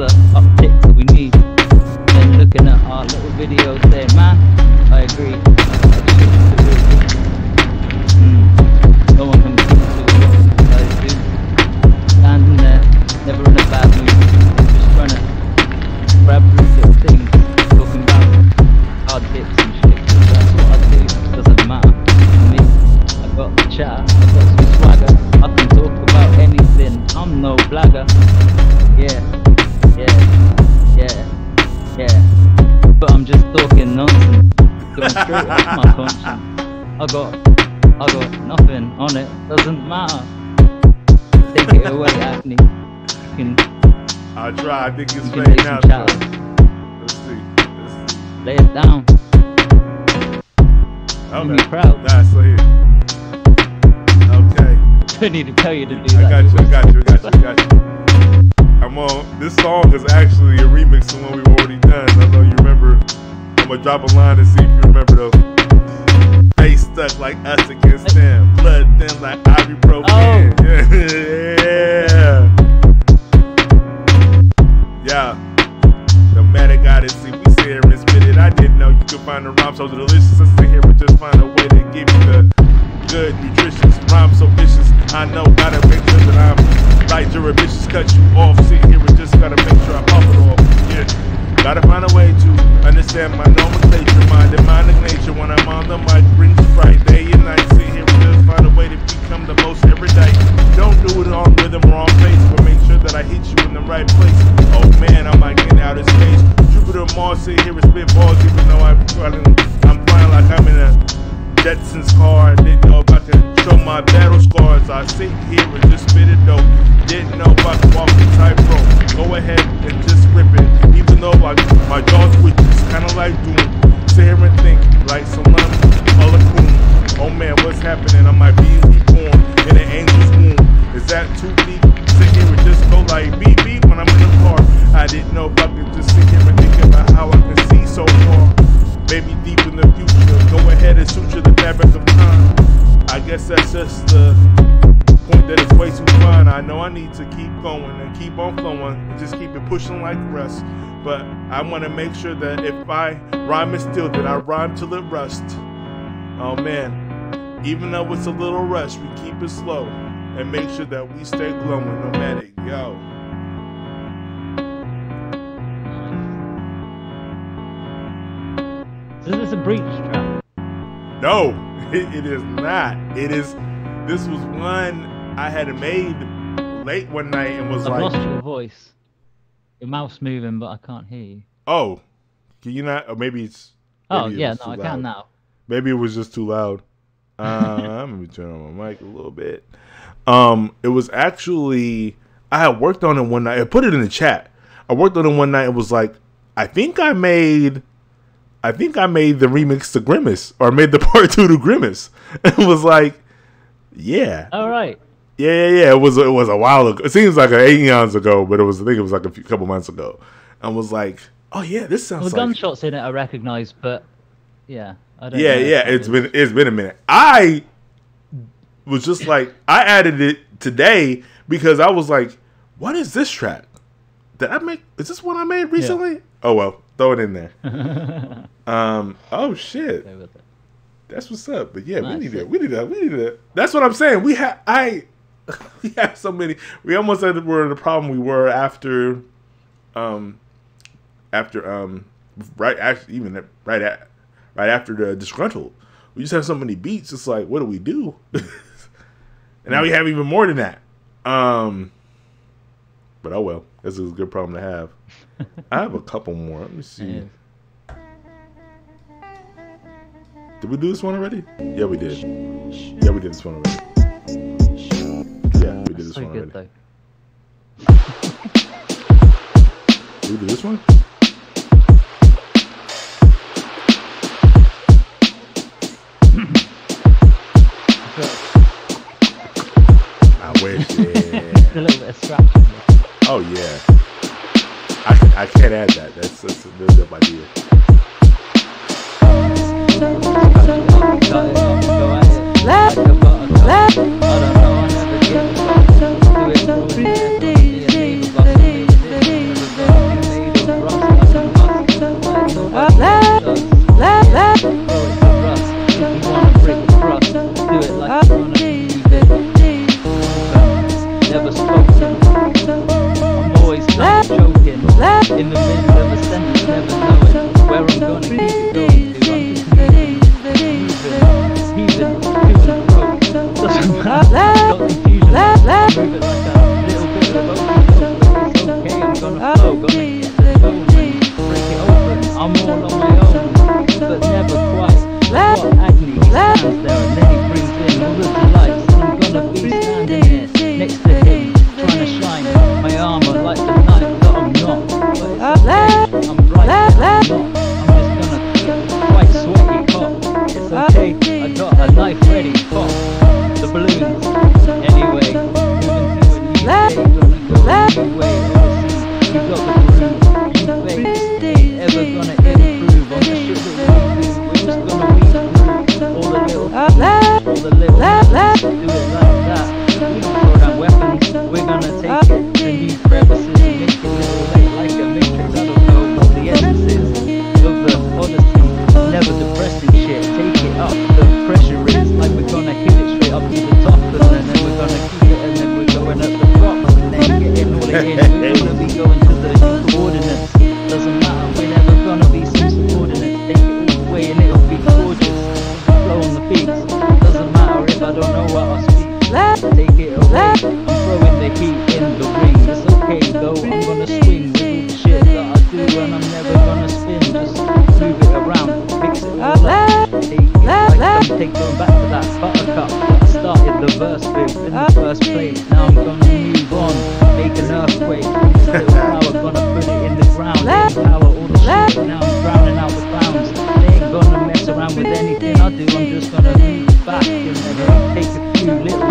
the upticks that we need. Then looking at our little video saying, man, I agree. No one can keep to what you guys do. Standing there, never in a bad mood, just trying to grab little things, talking about hard dips and shit. That's what I do, doesn't matter to me. I got the chat, I got some swagger, I can talk about anything, I'm no blagger. Yeah. But I'm just talking nonsense, going straight off my conscience. I got nothing on it, doesn't matter. Take it away, Acne. I'll try. I think it's fading now. Let's see. Lay it down. Okay. Make me proud. Nah, so here. Okay. I need to tell you to do that. I got you. I'm on. This song is actually a remix to one we've already done. I know you remember. I'm gonna drop a line and see if you remember though. Face stuck like us against them. Blood thin like ibuprofen. Oh. Yeah. Nomadic Odyssey. We sit here and spit it. I didn't know you could find the rhyme so delicious. I sit here and just find a way to give you the good, nutritious rhyme so vicious. I know, gotta make sure that I'm like your ambitious, cut you off. Sit here and just gotta make sure I pop it off. Yeah. Gotta find a way to understand my nomenclature, my demonic nature. When I'm on the mic, brings fright day and night. Sit here and just find a way to become the most everyday. Don't do it on rhythm or on pace, but make sure that I hit you in the right place. Oh man, I'm like in outer space. Jupiter Mars, sit here and spit balls, even though I'm flying like I'm in a Jetsons car. I didn't know if I could show my battle scars. I sit here and just spit it though. Didn't know if I could walk the tightrope. Go ahead and just rip it. Even though my jaws twitch, just kinda like doom. Sit here and think like Salami, Alakoon. Oh man, what's happening? I might be reborn in an angel's womb. Is that too deep? Sit here and just go like beep beep when I'm in the car. I didn't know if I could just sit here and think about how I can see so far. Maybe deep in the future, go ahead and suture the fabric of time. I guess that's just the point that it's way too fun. I know I need to keep going and keep on flowing and just keep it pushing like rust. But I want to make sure that if I rhyme it still, that I rhyme till it rust. Oh man, even though it's a little rush, we keep it slow and make sure that we stay glowing. Nomadic, yo. So is this a breach track? No, it is not. This was one I had made late one night and was I've like... lost your voice. Your mouth's moving, but I can't hear you. Oh, can you not? Or maybe it's... Oh, yeah, no, I can now. Maybe it was just too loud. Let me turn on my mic a little bit. It was actually... I had worked on it one night. I put it in the chat. I worked on it one night and was like, I think I made the remix to Grimace, or made the part 2 to Grimace. It was like, yeah. All right. Yeah. It was a while ago. It seems like 8 years ago, but I think it was like a couple months ago. I was like, oh yeah, this sounds the gunshots in it I recognize, but yeah, I don't know. Yeah. It's been a minute. I was just like, I added it today because I was like, what is this track? Did I make? Is this one I made recently? Yeah. Oh well, throw it in there. Oh shit. That's what's up. But yeah, nice. we need that. That's what I'm saying. We have so many. We almost said that we're in the problem we were after right after the Disgruntled. We just have so many beats. It's like, what do we do? And now we have even more than that. But oh well, this is a good problem to have. I have a couple more. Let me see. Did we do this one already? Yeah, we did. Yeah, we did this one already. Yeah, we did this one already. Though. Did we do this one? I wish, yeah. A little bit of scratching. Oh, yeah. I can't add that. That's a good idea. in the middle of a sentence, never knowing where I'm gonna keep it going to. I'm just moving to and fro. Doesn't matter, got confusion. Move it like a little bit of okey doke, but it's okay. I'm gonna flow, gonna get the dough and break it open. I'm all on my own, but never quite. What agony, he stands there and then he brings in all the delights. I'm gonna be standing here next to him, trying to shine my armor like the knight that I'm not. But it's okay, I'm bright, I'm not. I'm just gonna get quite sweaty, hot. It's okay, I got a knife ready, pop the balloons. Anyway, moving to a new day, gonna go a new way. Odyssey, you got the groove, you fake, ain't ever gonna improve on the shit that we do. We're just gonna weave through all the little things, all the little things, do it like that. We don't throw down weapons, we're gonna take it to new crevices and make it little like a matrix. I don't know what the essence is of the Odyssey, never depressing shit. Take it up, the pressure is like we're gonna hit it straight up to the top, and then we're gonna keep it, and then we're going at the top, and then getting all it in. We're gonna be going to the coordinates. Doesn't matter, we're never gonna be some subordinates. Take it all the way and it'll be gorgeous. Flow on the beats. Doesn't matter if I don't know what I speak. Take it away. I'm throwing the heat in the ring. It's okay though, I'm gonna swing with all the shit that I do, and I'm never gonna spin. Just move it around, mix it all up. Take it like going back to that buttercup that I started the verse with in the first place. Now I'm gonna move on, make an earthquake. This little flower, gonna put it in the ground. Empower all the shit, now I'm drowning out the clowns. They ain't gonna mess around with anything I do. I'm just gonna move back and then take a few little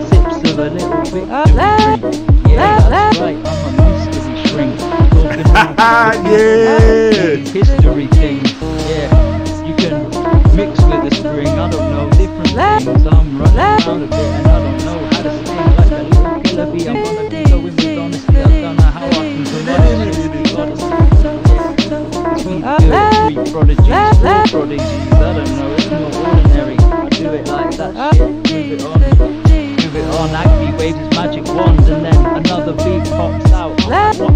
sips of a little victory drink. Yeah, that's right, I'm a mystery shrink. Talking about history things. Yeah, you can mix with a string, I don't know, different things. I'm running around a bit and I don't know how to sing like a little killer bee. I'm gonna be going with honesty. I don't know how I can combine it with Odyssey. Yeah, we do it, 3 prodigies, 4 prodigies. I don't know, it's not ordinary. I do it like that shit, move it on, Agni waves his magic wand, and then another beat pops out. What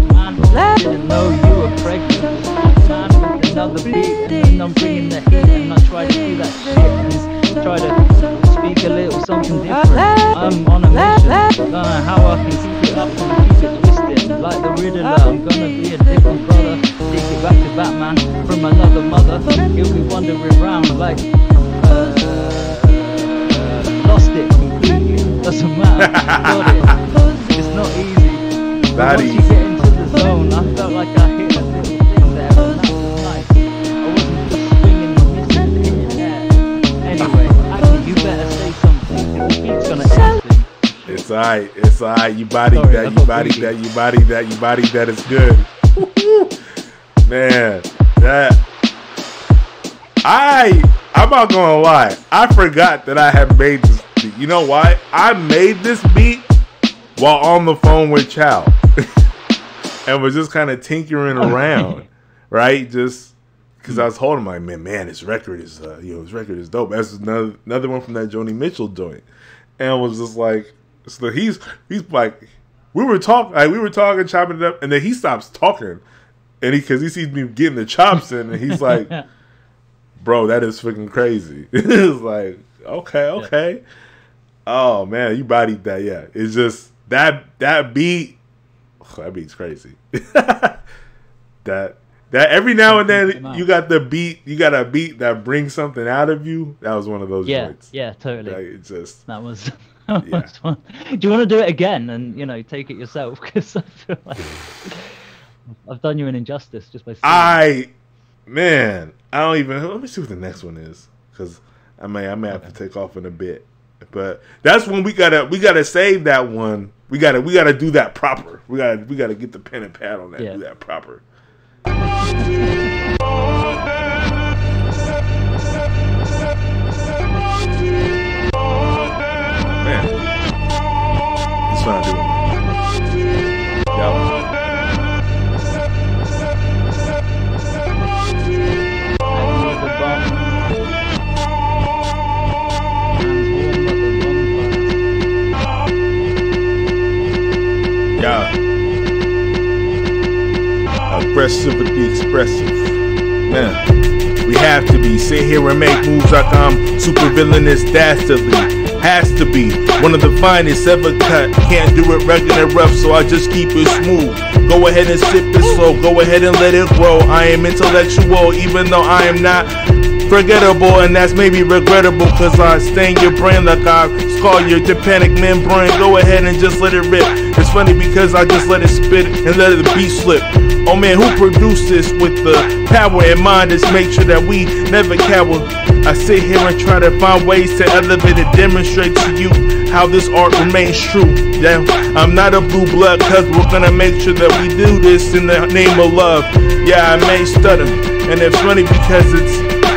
man, didn't know you were pregnant. Man with another beat, and then I'm bringing the heat, and I try to do that shit, and try to speak a little something different. I'm on a mission, don't know how I can keep it up and keep it twisting. Like the Riddler, I'm gonna be a different brother. Take it back to Batman from another mother. He'll be wandering around like, lost it completely. Doesn't matter, got it. It's not easy. But once you get into the zone, I felt like I hit a little thing there, and that was nice. I wasn't just swinging and missing and hitting there. Anyway, actually, you better say something. The beat's gonna end soon. It's alright. You bodied that. It's good. Man, I'm not gonna lie. I forgot that I had made this beat. You know why? I made this beat while on the phone with Chow. And was just kind of tinkering around, right? Just because I was holding my man, this record is dope. That's another one from that Joni Mitchell joint. And I was just like, so he's like, we were talking, chopping it up, and then he stops talking, and because he sees me getting the chops in, and he's like, bro, that is freaking crazy. It's like, okay. Yeah. Oh man, you bodied that. Yeah, it's just that beat. That beat's crazy. that every now and then you got a beat that brings something out of you. That was one of those joints. Yeah, totally. Like, it just that was fun. Do you want to do it again and take it yourself? Because I feel like I've done you an injustice just by saying let me see what the next one is, because I may have to take off in a bit. But that's when we gotta save that one. We gotta do that proper. We gotta get the pen and pad on that. Yeah. Do that proper. Man, it's what I'm doing. Yo. aggressively expressive. Man, we have to be. Sit here and make moves like I'm super villainous dastardly. Has to be one of the finest ever cut. Can't do it regular rough, so I just keep it smooth. Go ahead and sip it slow. Go ahead and let it grow. I am intellectual, even though I am not forgettable, and that's maybe regrettable, cause I stain your brain like I scar your tympanic membrane. Go ahead and just let it rip. It's funny because I just let it spit and let the beat slip. Oh man, who produced this with the power in mind? Just make sure that we never cower. I sit here and try to find ways to elevate and demonstrate to you how this art remains true. Yeah, I'm not a blue blood, cause we're gonna make sure that we do this in the name of love. Yeah, I may stutter, and it's funny because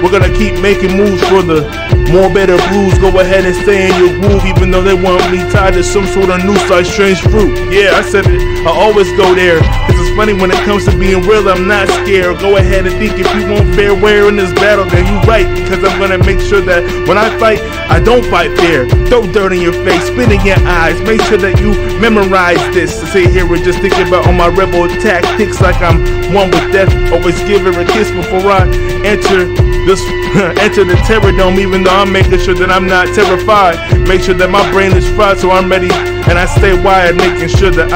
we're gonna keep making moves for the more better blues. Go ahead and stay in your groove, even though they want me tied to some sort of noose like strange fruit. Yeah, I said it, I always go there, cause it's funny when it comes to being real, I'm not scared. Go ahead and think if you won't fair wear in this battle, then you right, because I'm gonna make sure that when I fight, I don't fight fair. Throw dirt in your face, spit in your eyes, make sure that you memorize this. To sit here and just think about all my rebel tactics like I'm one with death. Always give her a kiss before I enter the terror dome, even though I'm making sure that I'm not terrified. Make sure that my brain is fried, so I'm ready, and I stay wired, making sure that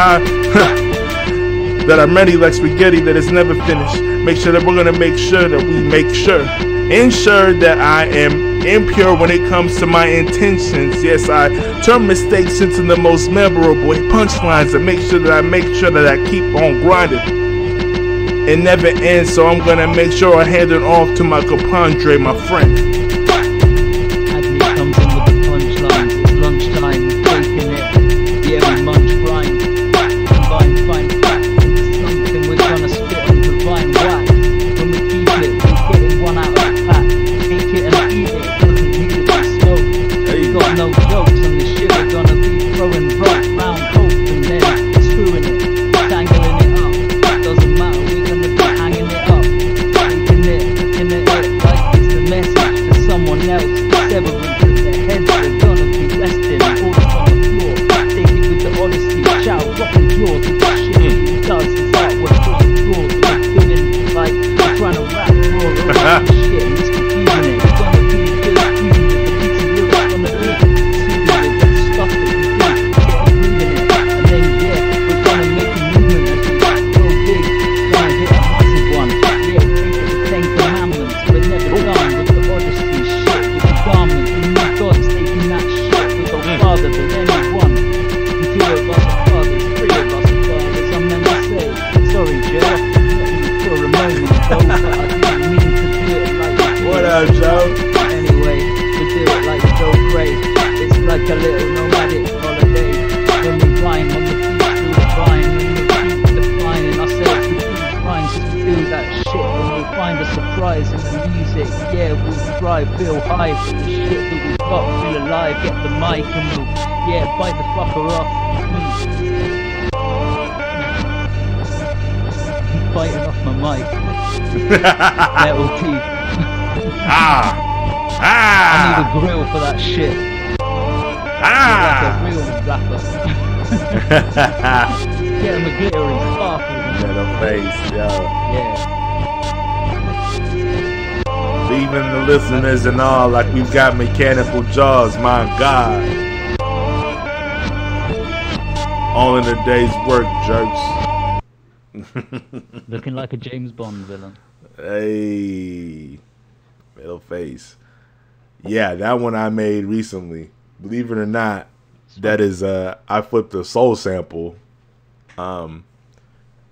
that I'm ready like spaghetti that is never finished. Make sure that we're gonna make sure that we make sure, ensure that I am impure when it comes to my intentions. Yes, I turn mistakes into the most memorable punchlines, and make sure that I keep on grinding. It never ends, so I'm gonna make sure I hand it off to my compadre, my friend. Agony comes in with the punchlines. It's lunchtime, we're taking it. Yeah, we munch grind. Combine fine facts into something we're gonna spit on divine wax. When we keep it, we're getting one out of the pack. Take it and eat it, doesn't need to be smoked. We got no jokes on this shit, we're gonna be throwing rope round hope and then screwing it, tangling it up. Doesn't matter, we're gonna be hanging it up, taking it, looking at it like it's the message to someone else. Severance of their heads, they're gonna be resting all up on the floor. Take it with the Odyssey, shout, rocking jaws with the shit he does. His artwork pulling draws, we're feeling like we're trying to rap raw over shit and just confusing it. We're gonna be just fusing it, the beats and lyrics on the beat, soothing it with the stuff that we do, getting moving it, and then yeah, we're gonna make a movement as we go big, gonna hit a massive one. Yeah, take it the 10 commandments, we're never done with the Odyssey shit, with the garments, we new gods taking that shit, with our father than anyone. And 2 of us are fathers, 3 of us are fathers, I'm meant to say, sorry Joe, for a moment though, but I didn't mean to do it like you. What up, Joe? Anyway, we do it like Joe Gray. It's like a little nomadic holiday. When we rhyme on the beat through the vine, when we keep defining ourselves with these rhymes, as we do that shit, when we find a surprise in the music, yeah, we'll thrive, feel high for the shit that we've got, feel alive, get the mic and we'll, yeah, bite the fucker off. I'm biting off my mic. Metal teeth. I need a grill for that shit. Like a real rapper. Get him a glittery sparkle. Metal face, yo. Yeah. Leaving the listeners and all like we've got mechanical jaws, my God. All in a day's work, jerks. Looking like a James Bond villain. Hey, metal face. Yeah, that one I made recently. Believe it or not, that is I flipped a soul sample by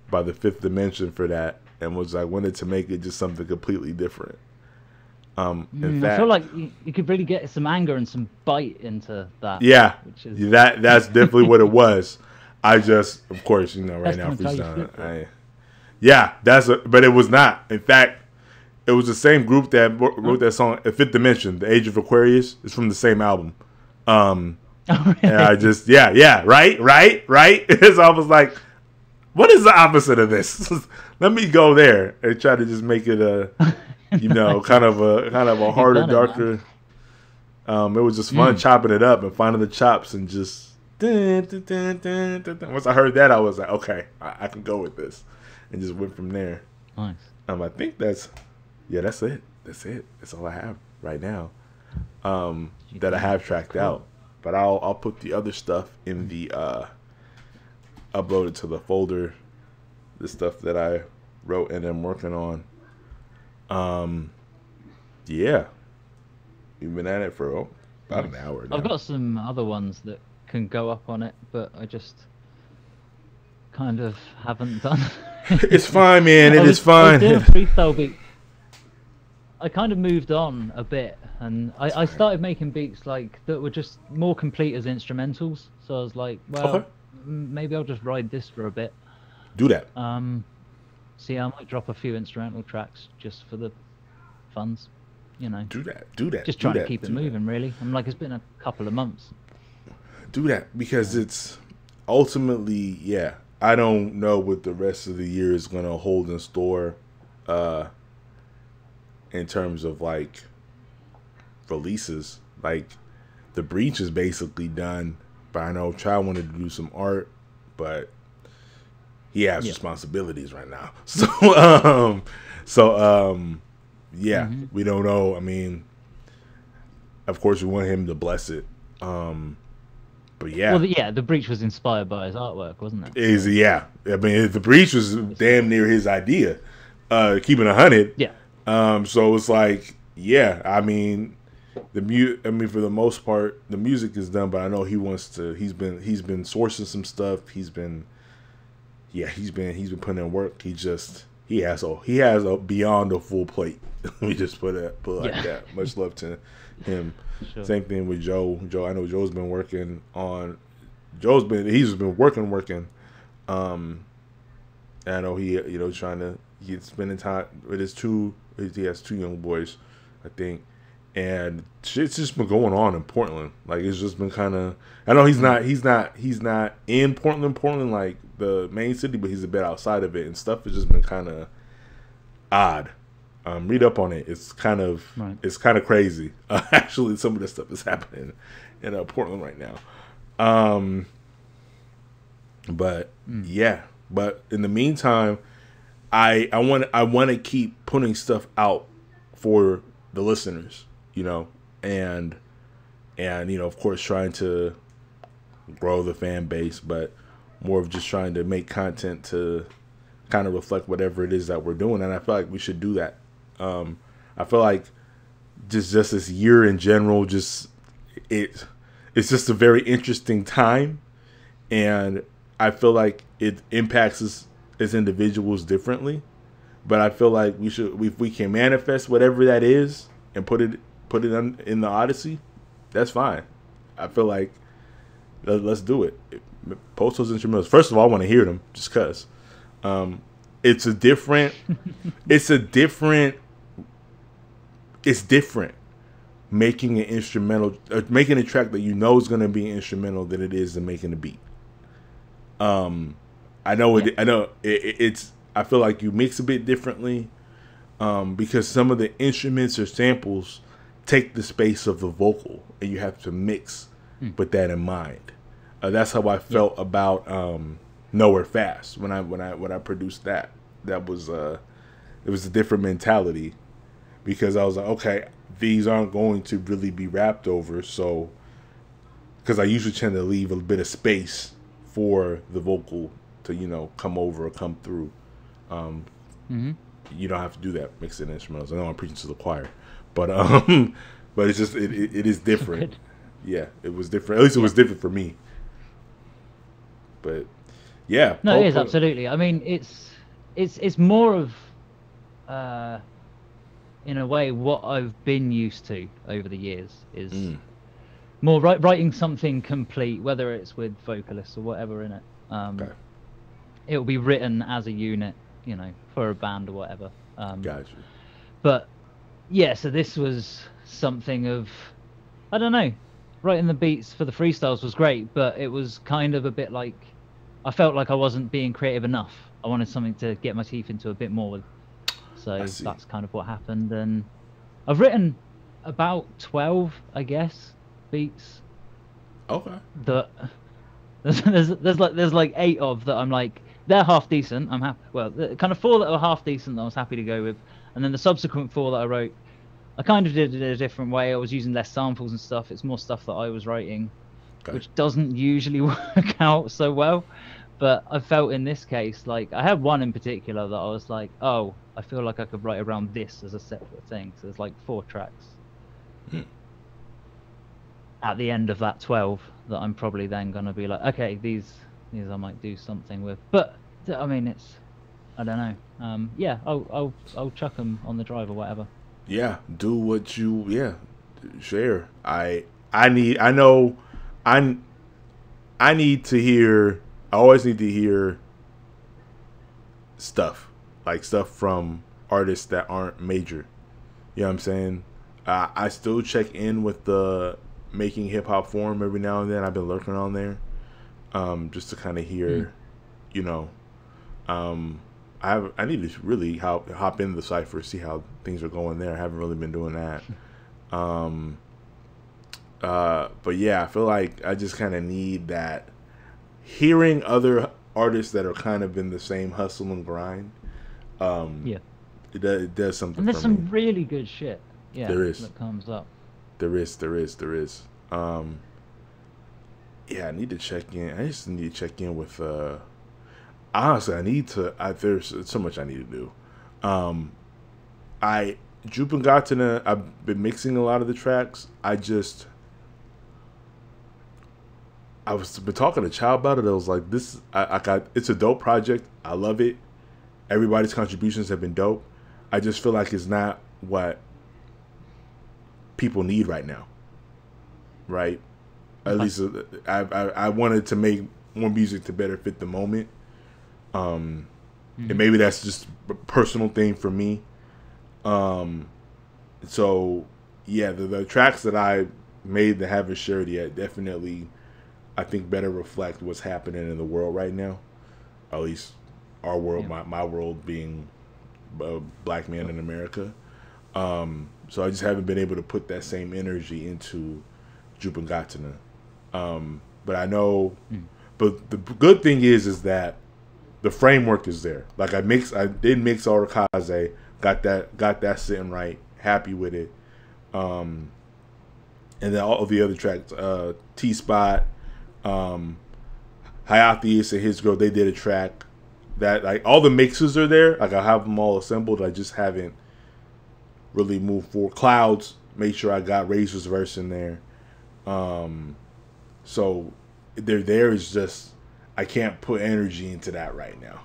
the Fifth Dimension for that, and I wanted to make it just something completely different. In fact, I feel like you could really get some anger and some bite into that. Yeah, which is... that's definitely what it was. I just, of course, right now freestyle. Yeah, but it was not. In fact, it was the same group that wrote that song, Fifth Dimension, The Age of Aquarius. It's from the same album. Oh, really? And I just, right. So I was like, what is the opposite of this? Let me go there and try to just make it a, kind of a harder, darker. It was just fun chopping it up and finding the chops and just. Once I heard that, I was like, okay, I can go with this. and just went from there. Nice. I think that's it. That's it. That's all I have right now. That I have tracked out. But I'll put the other stuff in the upload it to the folder, the stuff that I wrote and am working on. Yeah. We've been at it for about an hour now. I've got some other ones that can go up on it, but I just kind of haven't done. It's fine, man. It is fine. I was doing freestyle beat. I kind of moved on a bit, and I started making beats like that were just more complete as instrumentals. So I was like, well, maybe I'll just ride this for a bit. Do that. So yeah, I might drop a few instrumental tracks just for the funds, you know. Do that. Just trying to keep it moving, really. I'm like, it's been a couple of months. Do that, because it's ultimately, yeah. I don't know what the rest of the year is gonna hold in store, in terms of like releases. Like the Breach is basically done, but I know Child wanted to do some art, but he has responsibilities right now. So yeah, we don't know. I mean, of course we want him to bless it. But yeah. Well, the Breach was inspired by his artwork, wasn't it? Yeah. I mean, the Breach was damn near his idea. Keeping 100. Yeah. So it's like, yeah. I mean, for the most part, the music is done, but I know he wants to. He's been sourcing some stuff. He's been putting in work. He has a beyond a full plate. Let me just put it like that. Much love to him. Sure. Same thing with Joe. I know Joe's been working on. He's been working. And I know he's spending time with his two. He has two young boys, I think, and shit's just been going on in Portland. Like it's just been kind of. I know he's not in Portland like the main city, but he's a bit outside of it, and stuff has just been kind of odd. Read up on it. It's kind of crazy. Actually, some of the stuff is happening in Portland right now. But yeah. But in the meantime, I want to keep putting stuff out for the listeners, you know, and you know, of course, trying to grow the fan base, but more of just trying to make content to kind of reflect whatever it is that we're doing, and I feel like we should do that. I feel like just this year in general, it's just a very interesting time, and I feel like it impacts us as individuals differently. But I feel like if we can manifest whatever that is and put it in the Odyssey, that's fine. I feel like let's do it. Post those instrumentals. First of all, I want to hear them just cause. It's different making an instrumental, making a track that you know is going to be instrumental than it is than making a beat. I feel like you mix a bit differently, because some of the instruments or samples take the space of the vocal, and you have to mix with that in mind. That's how I felt about Nowhere Fast when I produced that. That was it was a different mentality, because I was like, okay, these aren't going to really be rapped over, so because I usually tend to leave a bit of space for the vocal to, you know, come over or come through. You don't have to do that mixing instrumentals. I know I'm preaching to the choir, but but it's just it is different. Yeah, it was different. At least it was different for me. But yeah, no, it is absolutely. I mean, it's more of in a way what I've been used to over the years is more writing something complete, whether it's with vocalists or whatever in it. It will be written as a unit, you know, for a band or whatever. Gotcha. But yeah, so this was something of, I don't know, writing the beats for the freestyles was great, but it was kind of a bit like, I felt like I wasn't being creative enough. I wanted something to get my teeth into a bit more with. So that's kind of what happened. And I've written about 12, I guess, beats. Okay. That there's like 8 of that I'm like, they're half decent. I'm happy. Well, the kind of 4 that were half decent that I was happy to go with, and then the subsequent 4 that I wrote, I kind of did it a different way. I was using less samples and stuff. It's more stuff that I was writing, which doesn't usually work out so well. But I felt in this case, like I had one in particular that I was like, oh, I feel like I could write around this as a separate thing. So there's like 4 tracks at the end of that 12 that I'm probably then gonna be like, okay, these I might do something with. But I mean, I don't know. Yeah, I'll chuck them on the drive or whatever. Yeah, do what you share. I need to hear. I always need to hear stuff from artists that aren't major. You know what I'm saying? I still check in with the Making Hip Hop forum every now and then. I've been lurking on there, just to kind of hear, you know. I need to really hop into the Cypher, see how things are going there. I haven't really been doing that. But yeah, I feel like I just kind of need that. Hearing other artists that are kind of in the same hustle and grind, it does something. And there's for some me. really good shit. Yeah, there is. That comes up. There is. Yeah, I need to check in. I just need to check in with. Honestly, I need to. There's so much I need to do. Jupe and Gatina, I've been mixing a lot of the tracks. I was been talking to Child about it. I was like, it's a dope project. I love it. Everybody's contributions have been dope. I just feel like it's not what people need right now. Right? At least I wanted to make more music to better fit the moment. And maybe that's just a personal thing for me. So yeah, the tracks that I made that haven't shared yet definitely, I think, better reflect what's happening in the world right now. At least our world, my world being a black man in America. So I just haven't been able to put that same energy into Jupe and Gatina. But I know, but the good thing is that the framework is there. Like I did mix Orikaze, got that sitting right, happy with it. And then all of the other tracks, T-Spot, Hayathis and his girl, they did a track that, like, all the mixes are there. Like I have them all assembled. I just haven't really moved forward. Clouds, made sure I got Razor's verse in there. So they're there. Is just I can't put energy into that right now,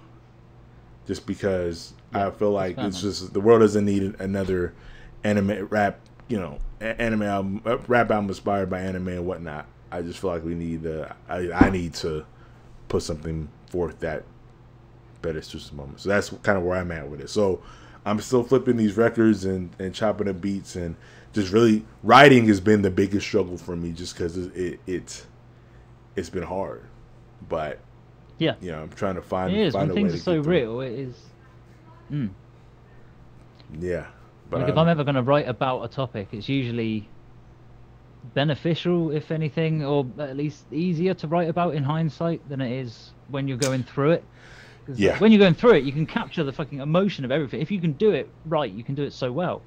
just because I feel like it's just the world doesn't need another anime rap, anime album, rap album inspired by anime and whatnot. I just feel like we need I need to put something forth that better suits the moment. So that's kind of where I'm at with it. So I'm still flipping these records and chopping the beats, and just really writing has been the biggest struggle for me, just because it's been hard. But yeah, I'm trying to find. It is find when a things way are to so get through. real. It is. Yeah, but like if I'm ever going to write about a topic, it's usually beneficial, if anything, or at least easier to write about in hindsight than it is when you're going through it. Yeah. When you're going through it, you can capture the fucking emotion of everything. If you can do it right, you can do it so well.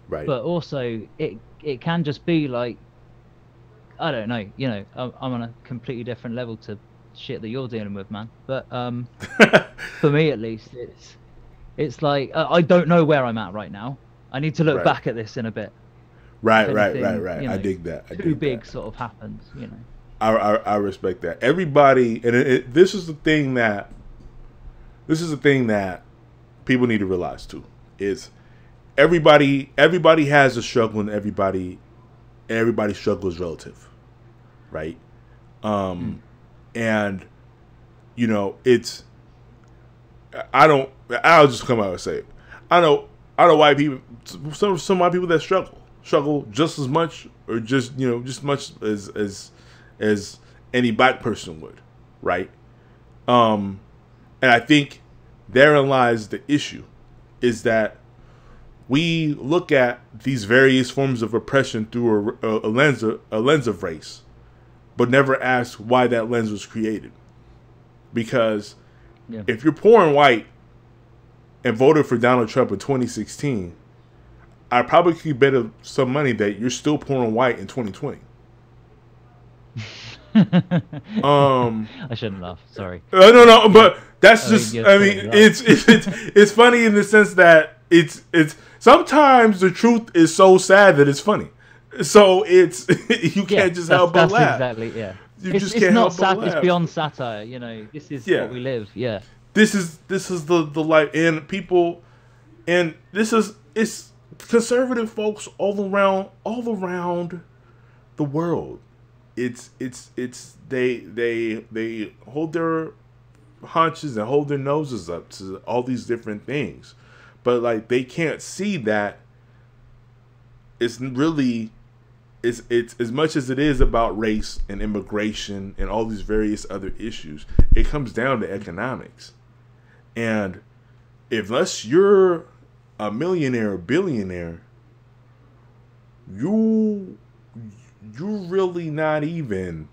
Right. But also, it can just be like, I don't know, I'm on a completely different level to shit that you're dealing with, man. But for me at least, it's like I don't know where I'm at right now. I need to look back at this in a bit. Right. I dig that. Too big sort of happens, I respect that. Everybody, and this is the thing that people need to realize too, is everybody has a struggle, and everybody's struggle is relative, right? And it's I'll just come out and say it. I know white people, some white people that struggle just as much, or just much as any black person would, right? And I think therein lies the issue, is that we look at these various forms of oppression through a lens of race, but never ask why that lens was created. Because Yeah. If you're poor and white and voted for Donald Trump in 2016, I probably could bet some money that you're still poor and white in 2020. I shouldn't laugh. Sorry. No, but that's I just. mean, I mean, it's funny in the sense that it's sometimes the truth is so sad that it's funny. So it's you can't just help but laugh. Exactly. Yeah. You it's, just it's can't not help but laugh. It's beyond satire. You know, this is what we live. Yeah. This is the life, and people, and it's conservative folks all around the world. It's they hold their haunches and hold their noses up to all these different things, but like they can't see that it's really it's as much as it is about race and immigration and all these various other issues. It comes down to economics, and unless you're a millionaire or billionaire, you're really not even,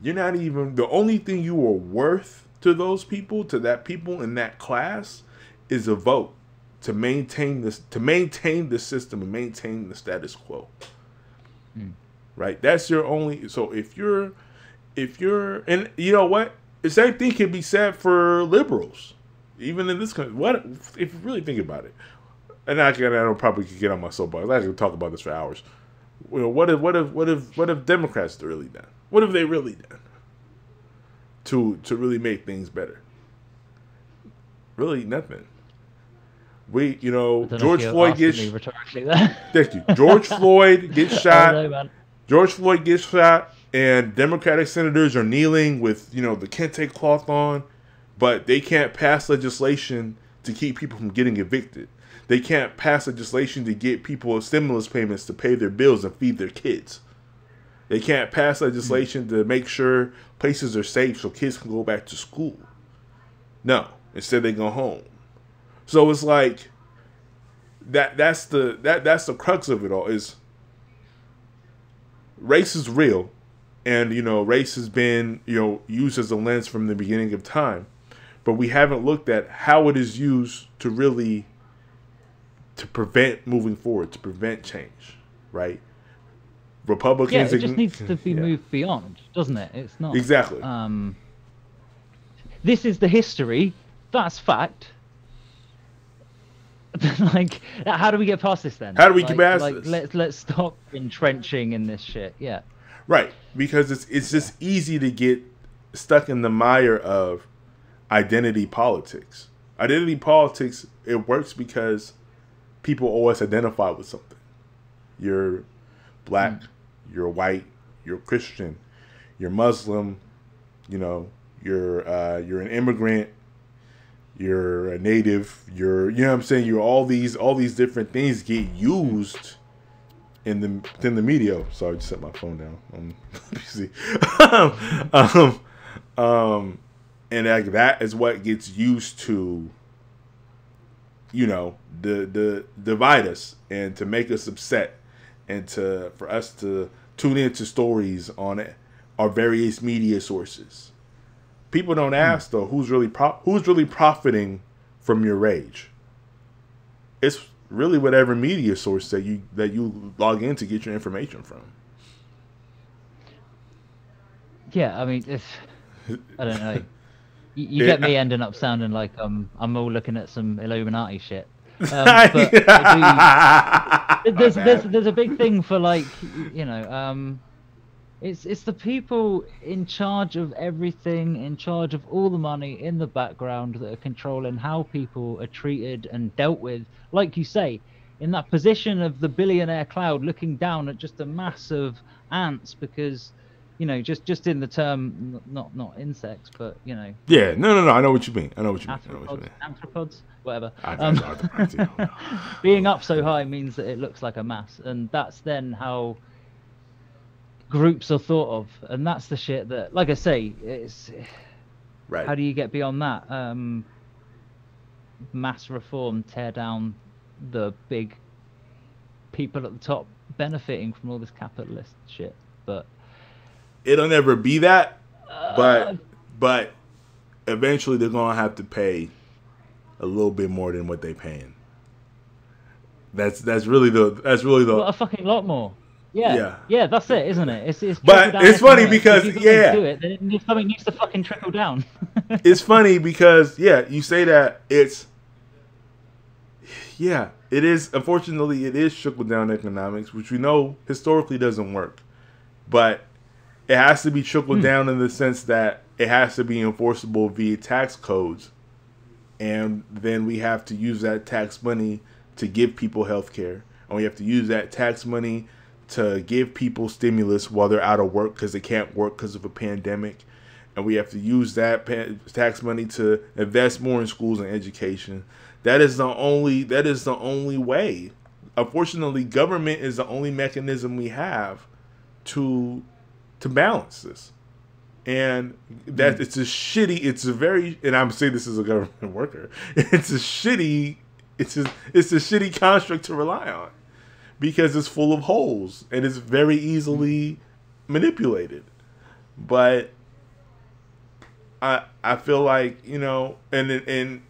the only thing you are worth to those people, to that people in that class, is a vote to maintain the system and maintain the status quo. Right? That's your only. So if you're, and you know what? The same thing can be said for liberals, even in this country. What if you really think about it? And I don't probably could get on my soapbox. I could talk about this for hours. Well, what have Democrats really done? What have they really done to really make things better? Really nothing. George Floyd gets. Thank you. George Floyd gets shot. George Floyd gets shot, and Democratic senators are kneeling with the kente cloth on, but they can't pass legislation to keep people from getting evicted. They can't pass legislation to get people stimulus payments to pay their bills and feed their kids. They can't pass legislation to make sure places are safe so kids can go back to school. No, instead they go home. So it's like that's the crux of it all. Is race is real, and race has been used as a lens from the beginning of time, but we haven't looked at how it is used to prevent moving forward, to prevent change, right? Republicans. Yeah, it just needs to be moved beyond, doesn't it? It's not exactly. This is the history. That's fact. Like, how do we get past this then? How do we get past this? Let's stop entrenching in this shit. Yeah. Right, because it's just easy to get stuck in the mire of identity politics. Identity politics, it works because people always identify with something. You're black, you're white, you're Christian, you're Muslim, you're an immigrant, you're a native, you know what I'm saying? You're all these different things get used in the media. Sorry, I just set my phone down. PC. And like that is what gets used to the divide us and to make us upset and for us to tune into stories on our various media sources. People don't ask though who's really profiting from your rage. It's really whatever media source that you log in to get your information from. Yeah, I mean, I don't know. You get me ending up sounding like I'm all looking at some Illuminati shit. But there's a big thing for it's the people in charge of everything, in charge of all the money in the background that are controlling how people are treated and dealt with. Like you say, in that position of the billionaire cloud looking down at just a mass of ants because, just in the term, not insects, but, Yeah, no, I know what you mean. Arthropods, whatever. Being up so high means that it looks like a mass, and that's then how groups are thought of, and that's the shit that, like I say, it's right. How do you get beyond that? Mass reform, tear down the big people at the top benefiting from all this capitalist shit, but it'll never be that. But eventually they're gonna have to pay a little bit more than what they're paying. That's really the Well, a fucking lot more. Yeah. Yeah, that's it, isn't it? It's But trickle-down it's funny economics. because If you're gonna do it, then something needs to fucking trickle down. it's funny because you say that it is, unfortunately it is trickle down economics, which we know historically doesn't work. But it has to be trickled down in the sense that it has to be enforceable via tax codes, and then we have to use that tax money to give people health care, and we have to use that tax money to give people stimulus while they're out of work because they can't work because of a pandemic, and we have to use that tax money to invest more in schools and education. That is the only way. Unfortunately, government is the only mechanism we have to balance this. And that it's a very, and I'm saying this as a government worker, it's a shitty construct to rely on because it's full of holes and it's very easily manipulated. But I feel like, and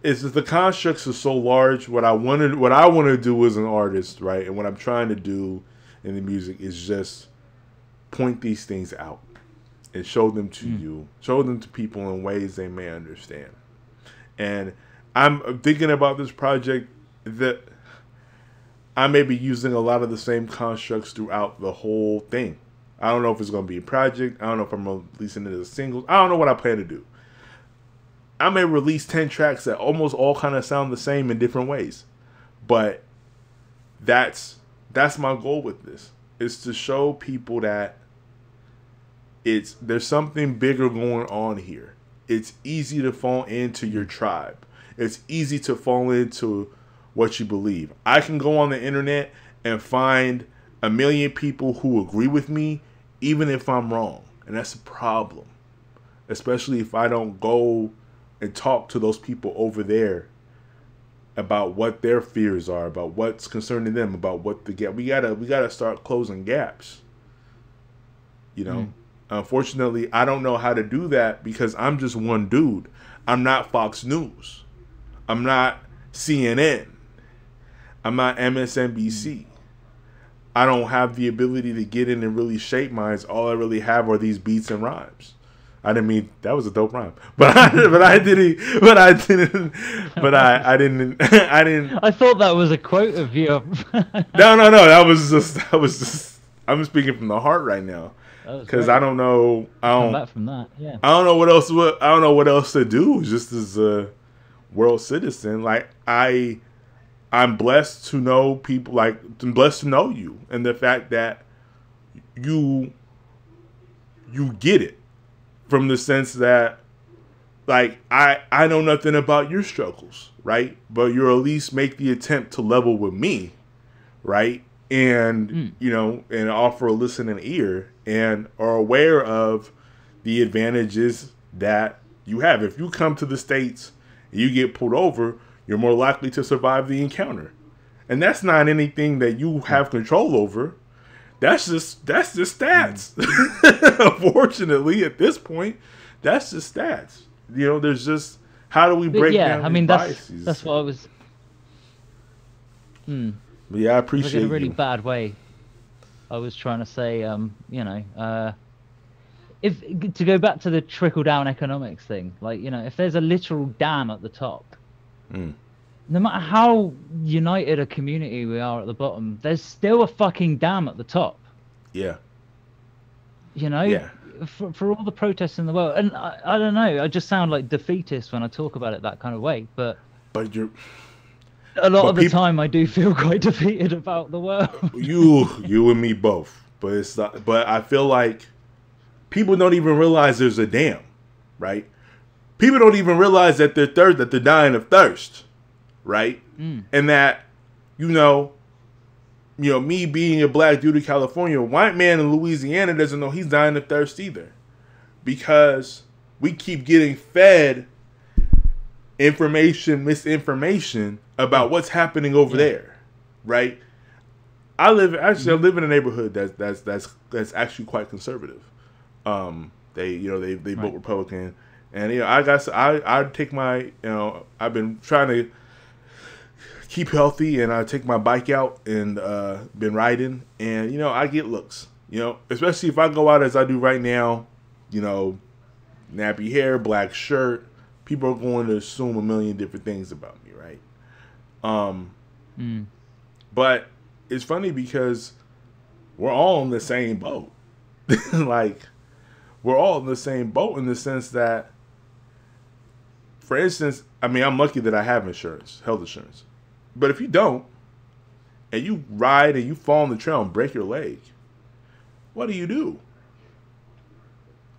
it's just the constructs are so large. What I want to do as an artist, right, and what I'm trying to do in the music is just point these things out and show them to you, show them to people in ways they may understand. And I'm thinking about this project that I may be using a lot of the same constructs throughout the whole thing. I don't know if it's going to be a project. I don't know if I'm releasing it as a single. I don't know what I plan to do. I may release 10 tracks that almost all kind of sound the same in different ways. But that's my goal with this, is to show people that there's something bigger going on here. It's easy to fall into your tribe. It's easy to fall into what you believe. I can go on the internet and find a million people who agree with me, even if I'm wrong. And that's a problem. Especially if I don't go and talk to those people over there about what their fears are, about what's concerning them, about what the gap. We gotta start closing gaps. Unfortunately, I don't know how to do that because I'm just one dude. I'm not Fox News. I'm not CNN. I'm not MSNBC. I don't have the ability to get in and really shape minds. All I really have are these beats and rhymes. I didn't mean that was a dope rhyme, I didn't. I thought that was a quote of you. No. That was just. I'm speaking from the heart right now because I don't know. Come back from that. Yeah. I don't know what else. I don't know what else to do. Just as a world citizen, like I'm blessed to know people. Like I'm blessed to know you, and the fact that you get it. From the sense that, like, I know nothing about your struggles, right? But you at least make the attempt to level with me, right? And, and offer a listening ear and are aware of the advantages that you have. If you come to the States and you get pulled over, you're more likely to survive the encounter. And that's not anything that you have control over. That's just stats. Unfortunately, at this point, that's just stats. There's just how do we break down? I mean, biases? That's what I was. But yeah, I appreciate in a really bad way. I was trying to say, if to go back to the trickle down economics thing, like if there's a literal dam at the top. No matter how united a community we are at the bottom, there's still a fucking dam at the top. Yeah. Yeah. For all the protests in the world. And I don't know, I just sound like defeatist when I talk about it that kind of way. But you're... A lot of the time I do feel quite defeated about the world. You and me both. But it's not, but I feel like people don't even realize there's a dam, right? People don't even realize that they're dying of thirst. Right? And that, me being a black dude in California, a white man in Louisiana doesn't know he's dying of thirst either. Because we keep getting fed misinformation about what's happening over there. Right? I live in a neighborhood that's actually quite conservative. They vote Republican. And I take my I've been trying to keep healthy, and I take my bike out and been riding, and I get looks, especially if I go out as I do right now, nappy hair, black shirt, people are going to assume a million different things about me, right? But it's funny because we're all in the same boat. Like, we're all in the same boat in the sense that, for instance, I mean, I'm lucky that I have insurance, health insurance. But if you don't, and you ride and you fall on the trail and break your leg, what do?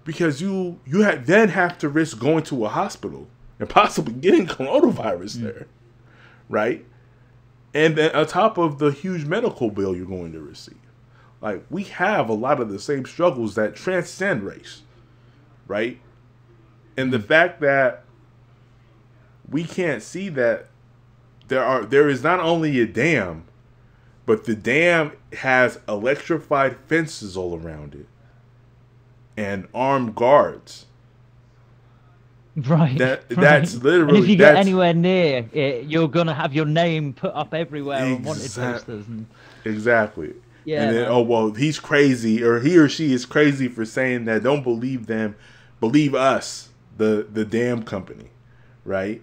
Because you then have to risk going to a hospital and possibly getting coronavirus there, right? And then on top of the huge medical bill you're going to receive. Like, we have a lot of the same struggles that transcend race, right? And the fact that we can't see that there is not only a dam, but the dam has electrified fences all around it and armed guards. Right. That's literally. And if you get anywhere near it, you're gonna have your name put up everywhere on wanted posters. Exactly. Yeah. And then, he's crazy, or he or she is crazy for saying that. Don't believe them, believe us, the damn company, right?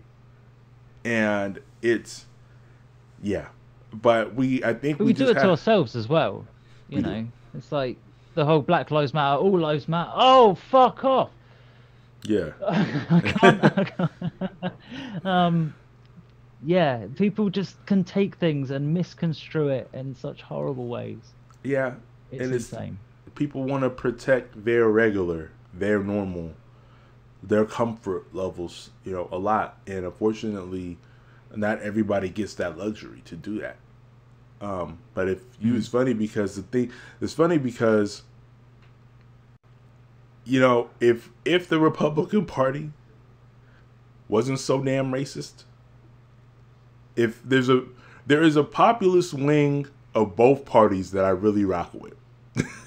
And it's, but I think we do it to ourselves as well. You know, it's like the whole Black Lives Matter, all lives matter. Oh, fuck off. Yeah. I can't. Yeah, people just can take things and misconstrue it in such horrible ways. Yeah, it's insane. People want to protect their regular, their normal, their comfort levels, a lot. And unfortunately, not everybody gets that luxury to do that. But it's funny because if the Republican Party wasn't so damn racist, if there is a populist wing of both parties that I really rock with,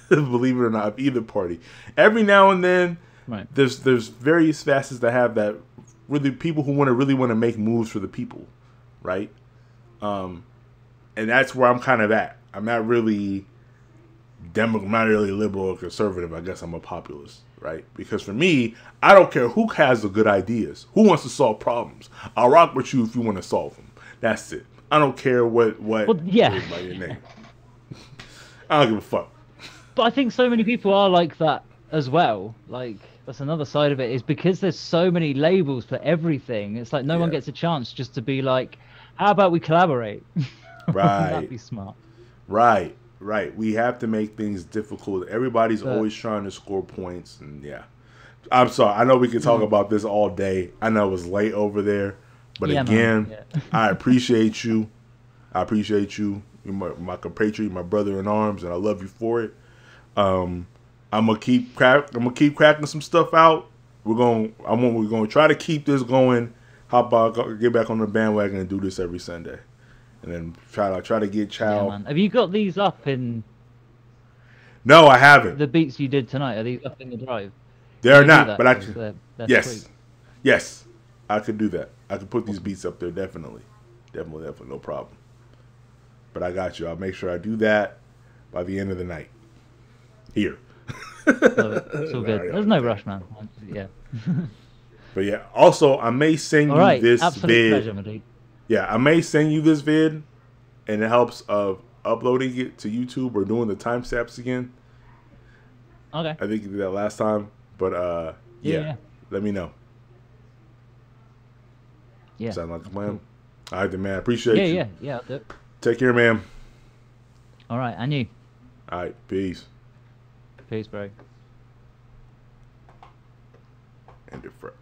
believe it or not, of either party. Every now and then, right, there's various facets that have that really people who really want to make moves for the people, right? And that's where I'm kind of at. I'm not really liberal or conservative. I guess I'm a populist, right? Because for me, I don't care who has the good ideas, who wants to solve problems. I'll rock with you if you want to solve them. That's it. I don't care what by your name. I don't give a fuck. But I think so many people are like that as well. Like, that's another side of it, is because there's so many labels for everything. It's like no one gets a chance just to be like, how about we collaborate? Right. That'd be smart. Right. We have to make things difficult. Everybody's always trying to score points, and I'm sorry. I know we could talk about this all day. I know it was late over there. But again, I appreciate you. You're my compatriot, my brother in arms, and I love you for it. I'm gonna keep cracking some stuff out. We're gonna try to keep this going. Get back on the bandwagon and do this every Sunday, and then try to get Chow. Yeah, have you got these up in? No, I haven't. The beats you did tonight, are these up in the drive? They're not, but I can. Yes, yes, I could do that. I could put these beats up there, definitely, no problem. But I got you. I'll make sure I do that by the end of the night. Here. It's all good. There's no rush, man. Yeah. But also I may send you this vid. Pleasure, my dude. Yeah, I may send you this vid, and it helps of uploading it to YouTube or doing the timestamps again. Okay. I think you did that last time, but yeah. Let me know. Yeah. Sound like a plan? All right, then, man. Appreciate you. Yeah. I'll do it. Take care, man. All right, and you. All right, peace. Peace, bro. And if for